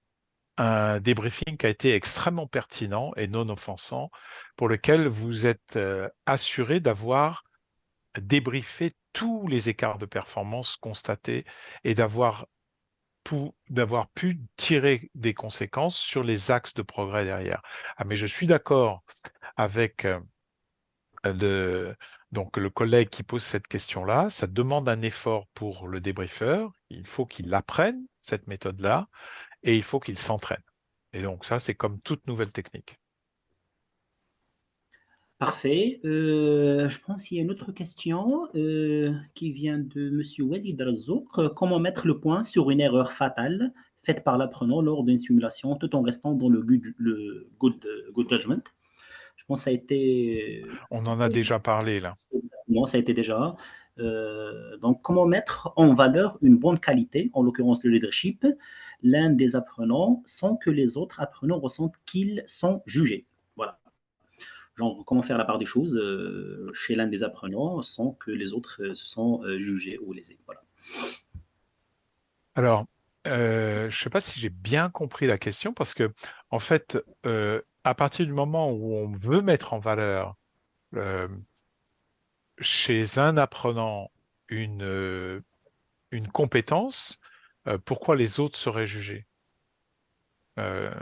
un débriefing qui a été extrêmement pertinent et non offensant, pour lequel vous êtes assuré d'avoir débriefé tous les écarts de performance constatés et d'avoir pu tirer des conséquences sur les axes de progrès derrière. Ah, mais je suis d'accord avec le, donc le collègue qui pose cette question-là. Ça demande un effort pour le débriefeur. Il faut qu'il apprenne cette méthode-là et il faut qu'il s'entraîne. Et donc ça, c'est comme toute nouvelle technique. Parfait. Je pense qu'il y a une autre question qui vient de Monsieur Walid Razzouk. Comment mettre le point sur une erreur fatale faite par l'apprenant lors d'une simulation tout en restant dans good judgment? Je pense que ça a été, On en a déjà parlé là. non, ça a été déjà. Donc, comment mettre en valeur une bonne qualité, en l'occurrence le leadership, l'un des apprenants sans que les autres apprenants ressentent qu'ils sont jugés. Voilà. Genre, comment faire la part des choses chez l'un des apprenants sans que les autres se sentent jugés ou lésés. Voilà. Alors, je ne sais pas si j'ai bien compris la question parce que, en fait, à partir du moment où on veut mettre en valeur euh, chez un apprenant une compétence, pourquoi les autres seraient jugés? Euh,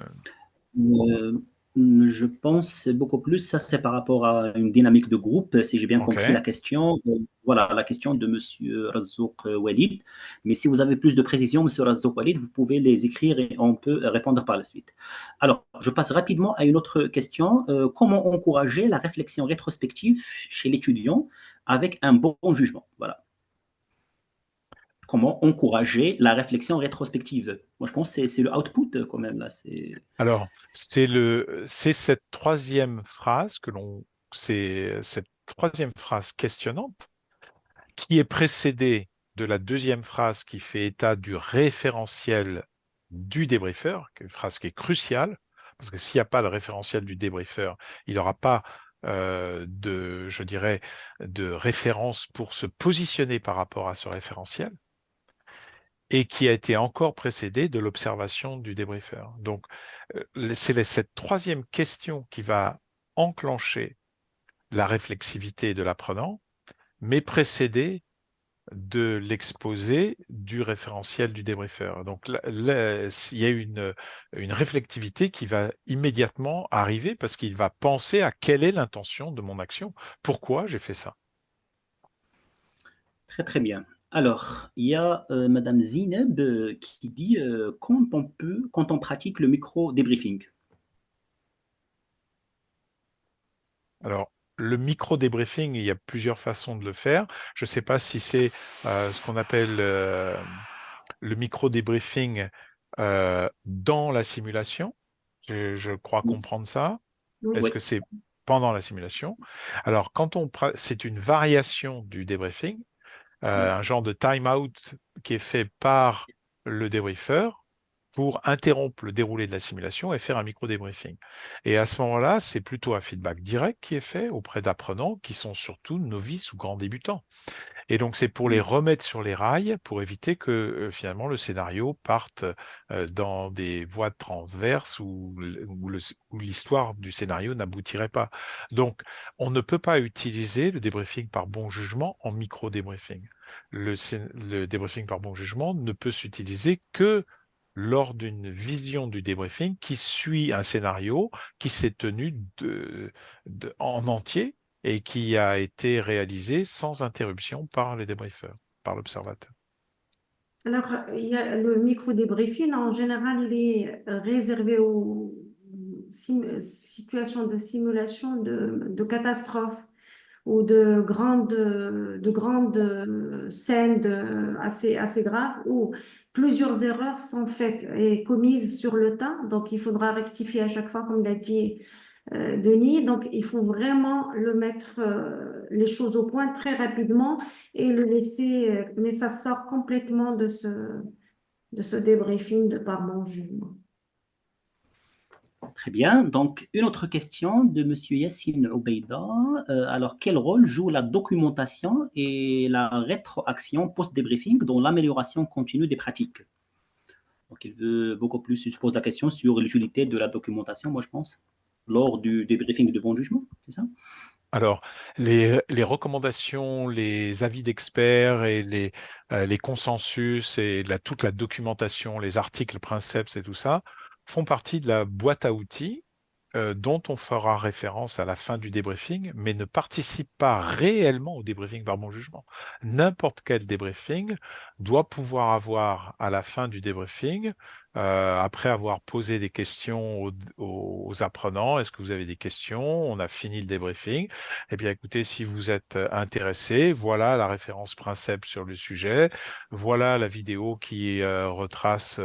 Euh, Je pense beaucoup plus, ça c'est par rapport à une dynamique de groupe, si j'ai bien Ok. compris la question. Voilà, la question de Monsieur Razzouk Walid. Mais si vous avez plus de précisions, Monsieur Razzouk Walid, vous pouvez les écrire et on peut répondre par la suite. Alors, je passe rapidement à une autre question. Comment encourager la réflexion rétrospective chez l'étudiant avec un bon jugement? Voilà. Comment encourager la réflexion rétrospective? Moi, je pense que c'est le output quand même là. Alors, c'est cette troisième phrase c'est cette troisième phrase questionnante qui est précédée de la deuxième phrase qui fait état du référentiel du débriefeur, une phrase qui est cruciale, parce que s'il n'y a pas de référentiel du débriefeur, il n'y aura pas je dirais, de référence pour se positionner par rapport à ce référentiel, et qui a été encore précédée de l'observation du débriefeur. Donc, c'est cette troisième question qui va enclencher la réflexivité de l'apprenant, mais précédée de l'exposé du référentiel du débriefeur. Donc là, il y a une réflexivité qui va immédiatement arriver parce qu'il va penser à quelle est l'intention de mon action, pourquoi j'ai fait ça. Très très bien. Alors, il y a Madame Zineb qui dit quand on pratique le micro-débriefing. Alors, le micro-débriefing, il y a plusieurs façons de le faire. Je ne sais pas si c'est ce qu'on appelle le micro-débriefing dans la simulation. Je crois Oui, comprendre ça. Oui. Est-ce oui, que c'est pendant la simulation? Alors, c'est une variation du débriefing, un genre de time-out qui est fait par le débriefeur pour interrompre le déroulé de la simulation et faire un micro-débriefing. Et à ce moment-là, c'est plutôt un feedback direct qui est fait auprès d'apprenants qui sont surtout novices ou grands débutants. Et donc, c'est pour les remettre sur les rails, pour éviter que finalement le scénario parte dans des voies transverses où l'histoire du scénario n'aboutirait pas. Donc, on ne peut pas utiliser le débriefing par bon jugement en micro-débriefing. Le débriefing par bon jugement ne peut s'utiliser que lors d'une vision du débriefing qui suit un scénario qui s'est tenu en entier et qui a été réalisé sans interruption par les débriefeurs, par l'observateur. Alors, il y a le micro-débriefing, en général, il est réservé aux situations de simulation de catastrophes ou de grandes scènes assez graves où plusieurs erreurs sont faites et commises sur le tas. Donc, il faudra rectifier à chaque fois, comme l'a dit Denis. Donc, il faut vraiment mettre les choses au point très rapidement et le laisser, mais ça sort complètement de ce débriefing de par mon jugement. très bien. Donc, une autre question de Monsieur Yassine Obeida. Alors, quel rôle joue la documentation et la rétroaction post-débriefing dans l'amélioration continue des pratiques? Donc, il veut beaucoup plus, il se pose la question sur l'utilité de la documentation, moi je pense, lors du débriefing de bon jugement, c'est ça? Alors, les recommandations, les avis d'experts et les consensus et toute la documentation, les articles, princeps et tout ça font partie de la boîte à outils dont on fera référence à la fin du débriefing, mais ne participe pas réellement au débriefing par bon jugement. N'importe quel débriefing doit pouvoir avoir à la fin du débriefing, après avoir posé des questions aux apprenants, est-ce que vous avez des questions? On a fini le débriefing. Eh bien, écoutez, si vous êtes intéressé, voilà la référence Princeps sur le sujet, voilà la vidéo qui retrace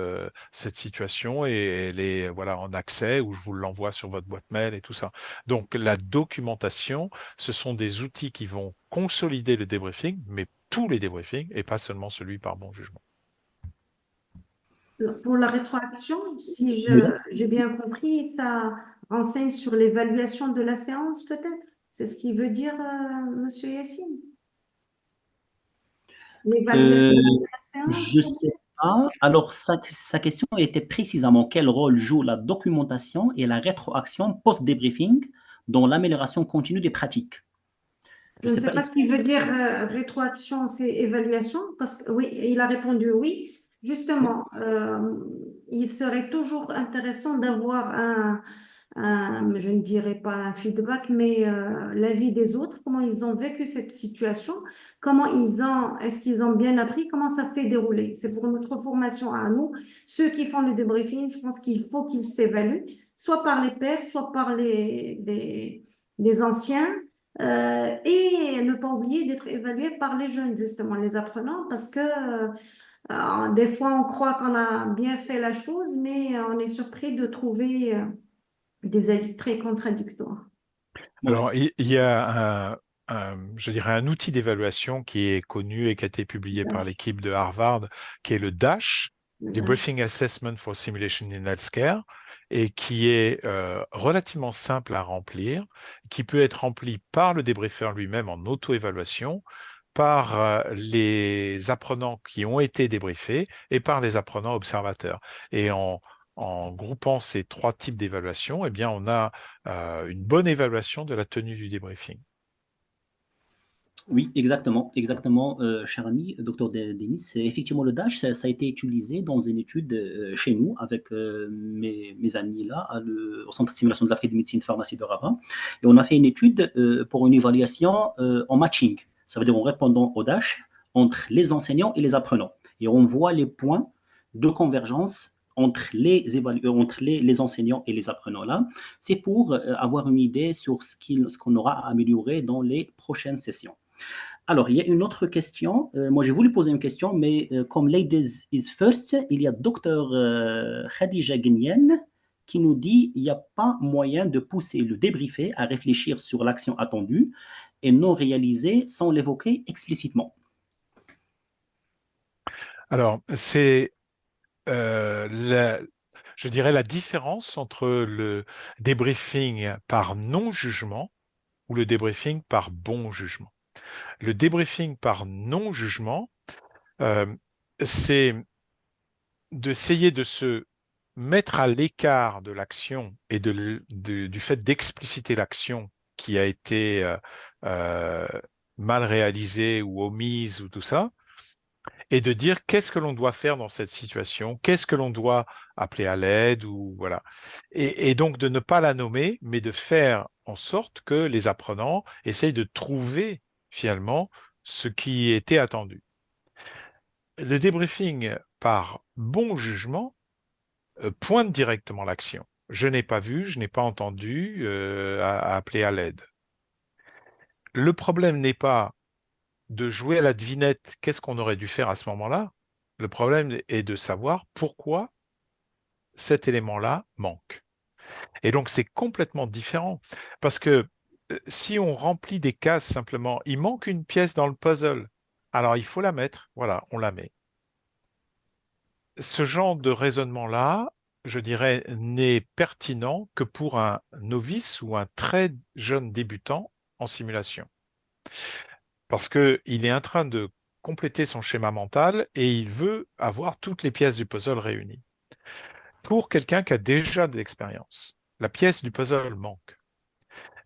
cette situation et elle est voilà, en accès ou je vous l'envoie sur votre boîte mail et tout ça. Donc, la documentation, ce sont des outils qui vont consolider le débriefing, mais tous les débriefings et pas seulement celui par bon jugement. Pour la rétroaction, si Oui. j'ai bien compris, ça renseigne sur l'évaluation de la séance, peut-être? C'est ce qu'il veut dire, Monsieur Yassine? L'évaluation de la séance? Je ne sais pas. Alors, sa question était précisément quel rôle joue la documentation et la rétroaction post-débriefing dans l'amélioration continue des pratiques. Je Je ne ne sais sais pas, pas est-ce que s'il veut dire rétroaction, c'est évaluation, parce que oui, il a répondu oui. Justement, il serait toujours intéressant d'avoir je ne dirais pas un feedback, mais l'avis des autres, comment ils ont vécu cette situation, est-ce qu'ils ont bien appris, comment ça s'est déroulé. C'est pour notre formation à nous. Ceux qui font le débriefing, je pense qu'il faut qu'ils s'évaluent, soit par les pairs, soit par les anciens, et ne pas oublier d'être évalués par les jeunes, justement, les apprenants, parce que des fois, on croit qu'on a bien fait la chose, mais on est surpris de trouver des avis très contradictoires. Alors, il y a je dirais un outil d'évaluation qui est connu et qui a été publié par l'équipe de Harvard, qui est le DASH, Debriefing Assessment for Simulation in Healthcare, et qui est relativement simple à remplir, qui peut être rempli par le débriefeur lui-même en auto-évaluation, par les apprenants qui ont été débriefés et par les apprenants observateurs. Et en groupant ces trois types d'évaluation, eh bien, on a une bonne évaluation de la tenue du débriefing. Oui, exactement, cher ami, docteur Denis. Effectivement, le DASH, ça a été utilisé dans une étude chez nous avec mes amis là, au Centre de simulation de l'Afrique de médecine pharmacie de Rabat. Et on a fait une étude pour une évaluation en matching. Ça veut dire en répondant au DASH entre les enseignants et les apprenants. Et on voit les points de convergence entre les enseignants et les apprenants là. C'est pour avoir une idée sur ce qu'on aura à améliorer dans les prochaines sessions. Alors, il y a une autre question. Moi, j'ai voulu poser une question, mais comme ladies is first, il y a docteur Khadija Guignane qui nous dit il n'y a pas moyen de pousser le débriefé à réfléchir sur l'action attendue et non réalisée sans l'évoquer explicitement. Alors, c'est je dirais la différence entre le débriefing par non-jugement ou le débriefing par bon jugement. Le débriefing par non-jugement, c'est d'essayer de se mettre à l'écart de l'action et du fait d'expliciter l'action qui a été mal réalisée ou omise ou tout ça, et de dire qu'est-ce que l'on doit faire dans cette situation, qu'est-ce que l'on doit appeler à l'aide ou voilà. Et donc de ne pas la nommer, mais de faire en sorte que les apprenants essayent de trouver finalement ce qui était attendu. Le débriefing par bon jugement pointe directement l'action. Je n'ai pas vu, je n'ai pas entendu à appeler à l'aide. Le problème n'est pas de jouer à la devinette, qu'est-ce qu'on aurait dû faire à ce moment-là? Le problème est de savoir pourquoi cet élément-là manque. Et donc, c'est complètement différent. Parce que si on remplit des cases simplement, il manque une pièce dans le puzzle. Alors, il faut la mettre. Voilà, on la met. Ce genre de raisonnement-là, je dirais, n'est pertinent que pour un novice ou un très jeune débutant en simulation. Parce qu'il est en train de compléter son schéma mental et il veut avoir toutes les pièces du puzzle réunies. Pour quelqu'un qui a déjà de l'expérience, la pièce du puzzle manque.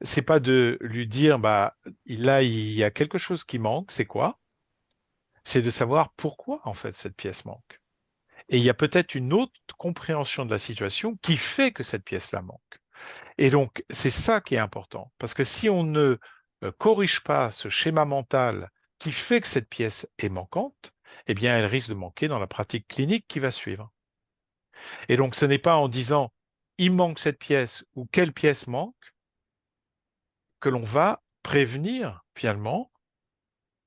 C'est pas de lui dire, bah, là, il y a quelque chose qui manque, c'est quoi? C'est de savoir pourquoi, en fait, cette pièce manque. Et il y a peut-être une autre compréhension de la situation qui fait que cette pièce-là manque. Et donc, c'est ça qui est important. Parce que si on ne corrige pas ce schéma mental qui fait que cette pièce est manquante, eh bien, elle risque de manquer dans la pratique clinique qui va suivre. Et donc, ce n'est pas en disant il manque cette pièce ou quelle pièce manque que l'on va prévenir finalement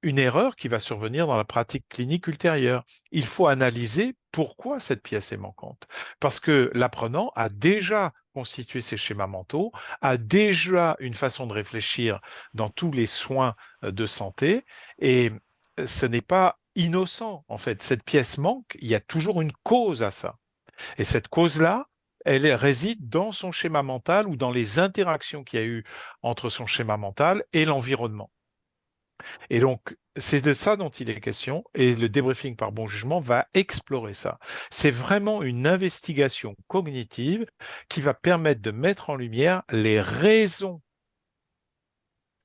une erreur qui va survenir dans la pratique clinique ultérieure. Il faut analyser pourquoi cette pièce est manquante. Parce que l'apprenant a déjà constitué ses schémas mentaux, a déjà une façon de réfléchir dans tous les soins de santé, et ce n'est pas innocent. En fait, cette pièce manque, il y a toujours une cause à ça. Et cette cause-là, elle réside dans son schéma mental ou dans les interactions qu'il y a eu entre son schéma mental et l'environnement. Et donc, c'est de ça dont il est question, et le débriefing par bon jugement va explorer ça. C'est vraiment une investigation cognitive qui va permettre de mettre en lumière les raisons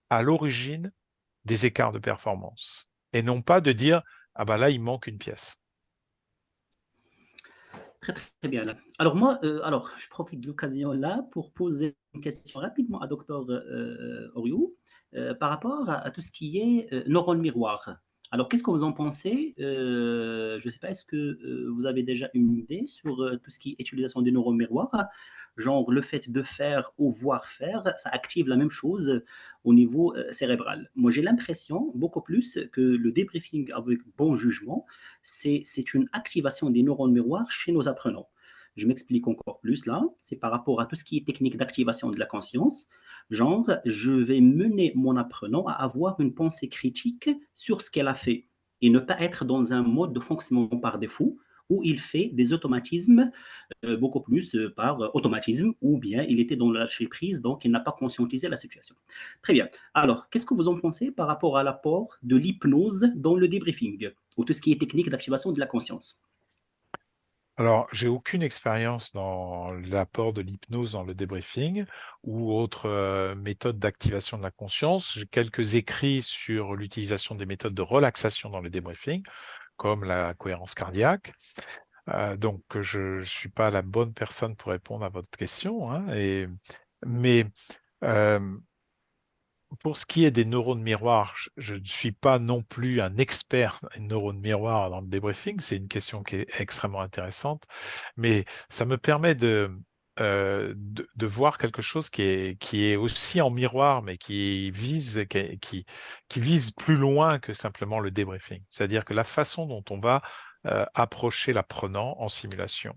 à l'origine des écarts de performance, et non pas de dire « ah ben là, il manque une pièce ». Très, très bien là. Alors moi, je profite de l'occasion là pour poser une question rapidement à Docteur Oriou par rapport à tout ce qui est neurones miroirs. Alors, qu'est-ce que vous en pensez? Je ne sais pas, est-ce que vous avez déjà une idée sur tout ce qui est utilisation des neurones miroirs? Genre, le fait de faire ou voir faire, ça active la même chose au niveau cérébral. Moi, j'ai l'impression, beaucoup plus, que le débriefing avec bon jugement, c'est une activation des neurones miroirs chez nos apprenants. Je m'explique encore plus là, c'est par rapport à tout ce qui est technique d'activation de la conscience. Genre, je vais mener mon apprenant à avoir une pensée critique sur ce qu'elle a fait et ne pas être dans un mode de fonctionnement par défaut où il fait des automatismes beaucoup plus par automatisme ou bien il était dans le lâcher prise, donc il n'a pas conscientisé la situation. Très bien. Alors, qu'est-ce que vous en pensez par rapport à l'apport de l'hypnose dans le débriefing ou tout ce qui est technique d'activation de la conscience? Alors, j'ai aucune expérience dans l'apport de l'hypnose dans le débriefing ou autre méthode d'activation de la conscience. J'ai quelques écrits sur l'utilisation des méthodes de relaxation dans le débriefing, comme la cohérence cardiaque. Donc, je ne suis pas la bonne personne pour répondre à votre question, hein, mais euh, pour ce qui est des neurones miroirs, je ne suis pas non plus un expert des neurones miroirs dans le débriefing. C'est une question qui est extrêmement intéressante, mais ça me permet de voir quelque chose qui est aussi en miroir, mais qui vise plus loin que simplement le débriefing. C'est-à-dire que la façon dont on va approcher l'apprenant en simulation.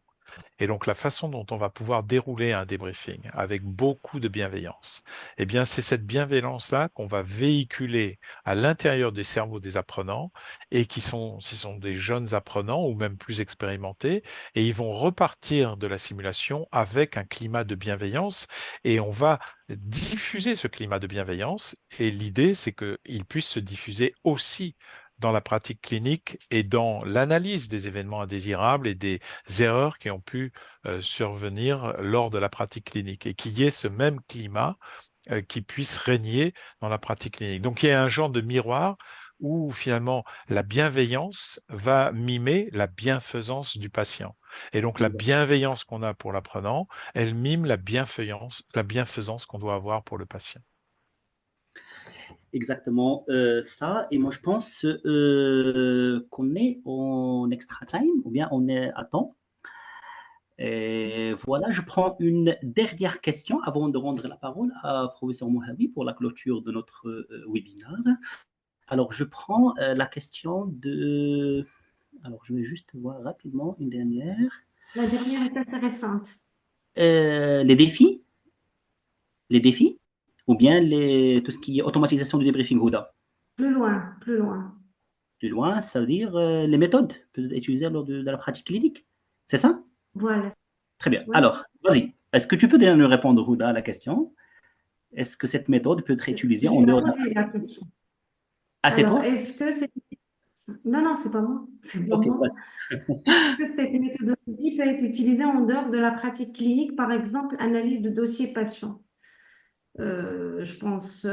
Et donc, la façon dont on va pouvoir dérouler un débriefing avec beaucoup de bienveillance, eh bien, c'est cette bienveillance-là qu'on va véhiculer à l'intérieur des cerveaux des apprenants et ce sont des jeunes apprenants ou même plus expérimentés, et ils vont repartir de la simulation avec un climat de bienveillance et on va diffuser ce climat de bienveillance. Et l'idée, c'est qu'il puisse se diffuser aussi dans la pratique clinique et dans l'analyse des événements indésirables et des erreurs qui ont pu survenir lors de la pratique clinique et qu'il y ait ce même climat qui puisse régner dans la pratique clinique. Donc il y a un genre de miroir où finalement la bienveillance va mimer la bienfaisance du patient. Et donc la bienveillance qu'on a pour l'apprenant, elle mime la bienfaisance qu'on doit avoir pour le patient. Exactement ça. Et moi, je pense qu'on est en extra time ou bien on est à temps. Et voilà, je prends une dernière question avant de rendre la parole à professeur Mohabi pour la clôture de notre webinaire. Alors, je prends la question de... Alors, je vais juste voir rapidement une dernière. La dernière est intéressante. Les défis? Les défis? Ou bien tout ce qui est automatisation du débriefing Huda? Plus loin, plus loin. Plus loin, ça veut dire les méthodes utilisées lors de la pratique clinique. C'est ça? Voilà. Très bien. Oui. Alors, vas-y. Est-ce que tu peux déjà nous répondre, Huda, à la question? Est-ce que cette méthode peut être utilisée Je en vais dehors de la poser la pratique? question. Ah, c'est Alors, toi? est-ce que c'est... Non, non, c'est pas moi. C'est pas Ok, moi. vas-y. Est-ce que cette méthodologie peut être utilisée en dehors de la pratique clinique, par exemple, analyse de dossier patient? Je pense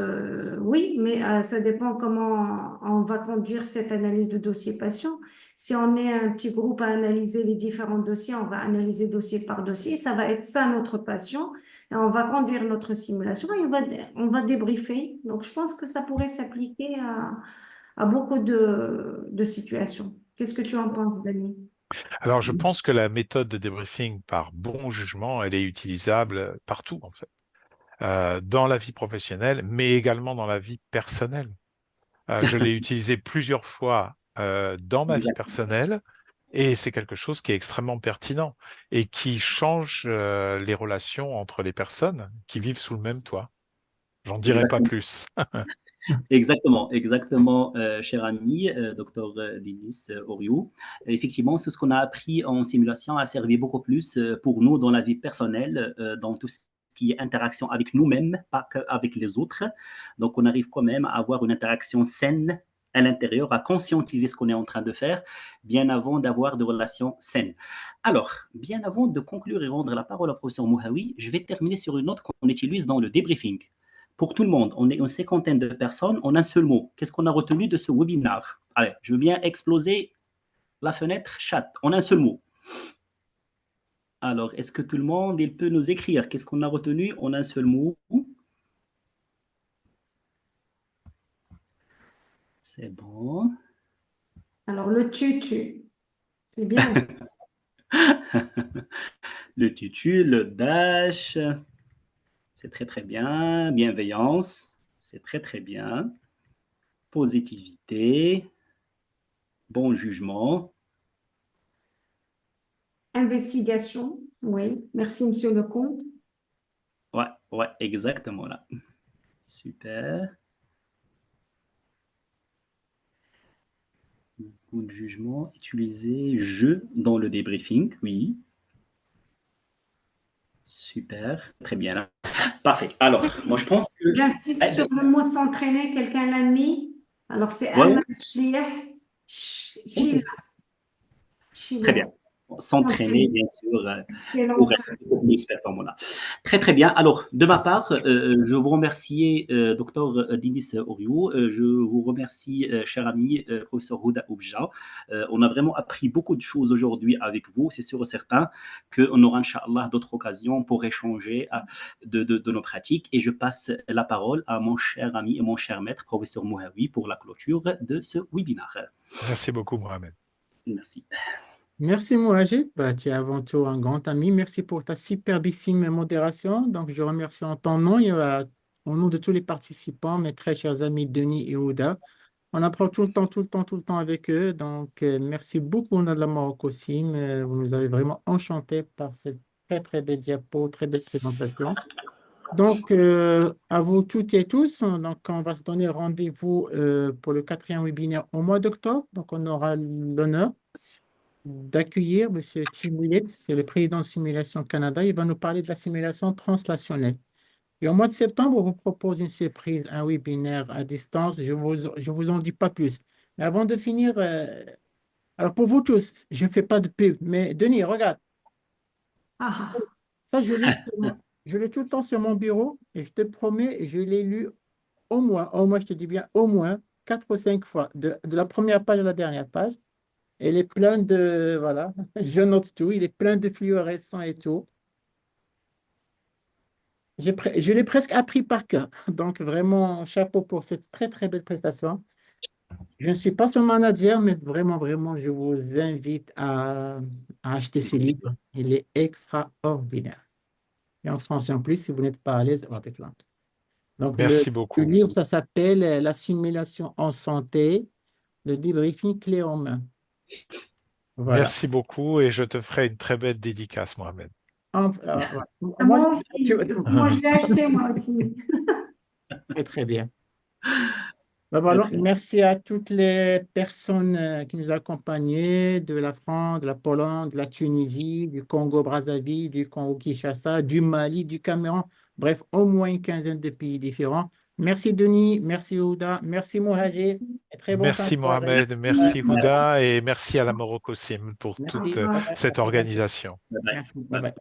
oui, mais ça dépend comment on va conduire cette analyse de dossier patient. Si on est un petit groupe à analyser les différents dossiers, on va analyser dossier par dossier. Ça va être ça notre patient. Et on va conduire notre simulation et on va débriefer. Donc, je pense que ça pourrait s'appliquer à beaucoup de situations. Qu'est-ce que tu en penses, Dani? Alors, je pense que la méthode de débriefing par bon jugement, elle est utilisable partout, en fait, dans la vie professionnelle, mais également dans la vie personnelle. Je l'ai utilisé plusieurs fois dans ma vie Exact. personnelle et c'est quelque chose qui est extrêmement pertinent et qui change les relations entre les personnes qui vivent sous le même toit. J'en dirai pas Exactement. plus. Exactement, exactement, cher ami, docteur Dinis Oriou. Effectivement, c'est ce qu'on a appris en simulation a servi beaucoup plus pour nous dans la vie personnelle, dans tout ce qui est interaction avec nous-mêmes, pas qu'avec les autres. Donc, on arrive quand même à avoir une interaction saine à l'intérieur, à conscientiser ce qu'on est en train de faire, bien avant d'avoir des relations saines. Alors, bien avant de conclure et rendre la parole au professeur Mouhawi, je vais terminer sur une note qu'on utilise dans le débriefing. Pour tout le monde, on est une cinquantaine de personnes en un seul mot. Qu'est-ce qu'on a retenu de ce webinaire? Allez, je veux bien exploser la fenêtre chat en un seul mot. Alors, est-ce que tout le monde il peut nous écrire? Qu'est-ce qu'on a retenu en un seul mot? C'est bon. Alors, le tutu, c'est bien. Le tutu, le dash, c'est très très bien. Bienveillance, c'est très très bien. Positivité, bon jugement. Investigation, oui. Merci, Monsieur le comte. Ouais, exactement là. Super. Bon jugement, utiliser je dans le débriefing, oui. Super, très bien là. Parfait. Alors, moi je pense que. J'insiste sur le mot s'entraîner, quelqu'un l'a mis. Alors, c'est Ouais, Anna Shliah. très bien. S'entraîner, bien sûr, pour Excellent. être beaucoup plus performant là. Très, très bien. Alors, de ma part, je vous remercie, docteur Dinis Oriou. Je vous remercie, cher ami, professeur Houda Oubja. On a vraiment appris beaucoup de choses aujourd'hui avec vous. C'est sûr et certain qu'on aura, Inch'Allah, d'autres occasions pour échanger de nos pratiques. Et je passe la parole à mon cher ami et mon cher maître, professeur Mouhawi, pour la clôture de ce webinaire. Merci beaucoup, Mohamed. Merci. Merci Mohamed, tu es avant tout un grand ami. Merci pour ta superbissime modération. Donc, je remercie en ton nom et au nom de tous les participants, mes très chers amis Denis et Ouda. On apprend tout le temps, tout le temps, tout le temps avec eux. Donc, merci beaucoup, on a de la Maroc aussi. Mais vous nous avez vraiment enchantés par cette très, très belle diapo, très belle présentation. Donc, à vous toutes et tous, donc, on va se donner rendez-vous pour le 4e webinaire au mois d'octobre. Donc, on aura l'honneur d'accueillir M. Tim Willett, c'est le président de Simulation Canada. Il va nous parler de la simulation translationnelle. Et au mois de septembre, on vous propose une surprise, un webinaire à distance. Je vous en dis pas plus. Mais avant de finir, alors pour vous tous, je ne fais pas de pub, mais Denis, regarde, Ah, ça, je l'ai tout le temps sur mon bureut et je te promets, je l'ai lu au moins, je te dis bien, au moins 4 ou 5 fois, de la première page à la dernière page. Il est plein de, voilà, je note tout, il est plein de fluorescents et tout. Je l'ai presque appris par cœur. Donc, vraiment, chapeau pour cette très, très belle prestation. Je ne suis pas son manager, mais vraiment, vraiment, je vous invite à acheter ce livre. Il est extraordinaire. Et en français en plus, si vous n'êtes pas à l'aise avec l'anglais. Donc, Merci le beaucoup. livre, ça s'appelle La simulation en santé, le débriefing clé en main. Voilà. Merci beaucoup et je te ferai une très belle dédicace, Mohamed. Ouais. Moi, moi aussi. Moi, je l'ai acheté, moi aussi. très bien. Ben voilà, merci à toutes les personnes qui nous accompagnaient de la France, de la Pologne, de la Tunisie, du Congo-Brazzaville, du Congo-Kinshasa, du Mali, du Cameroun, bref, au moins une quinzaine de pays différents. Merci Denis, merci Ouda, merci Mohajir, et très bon fin de Merci soirée. Mohamed, merci Houda et merci à la Morocco Sim pour toute Merci. cette organisation. Bye bye. Merci. Bye bye.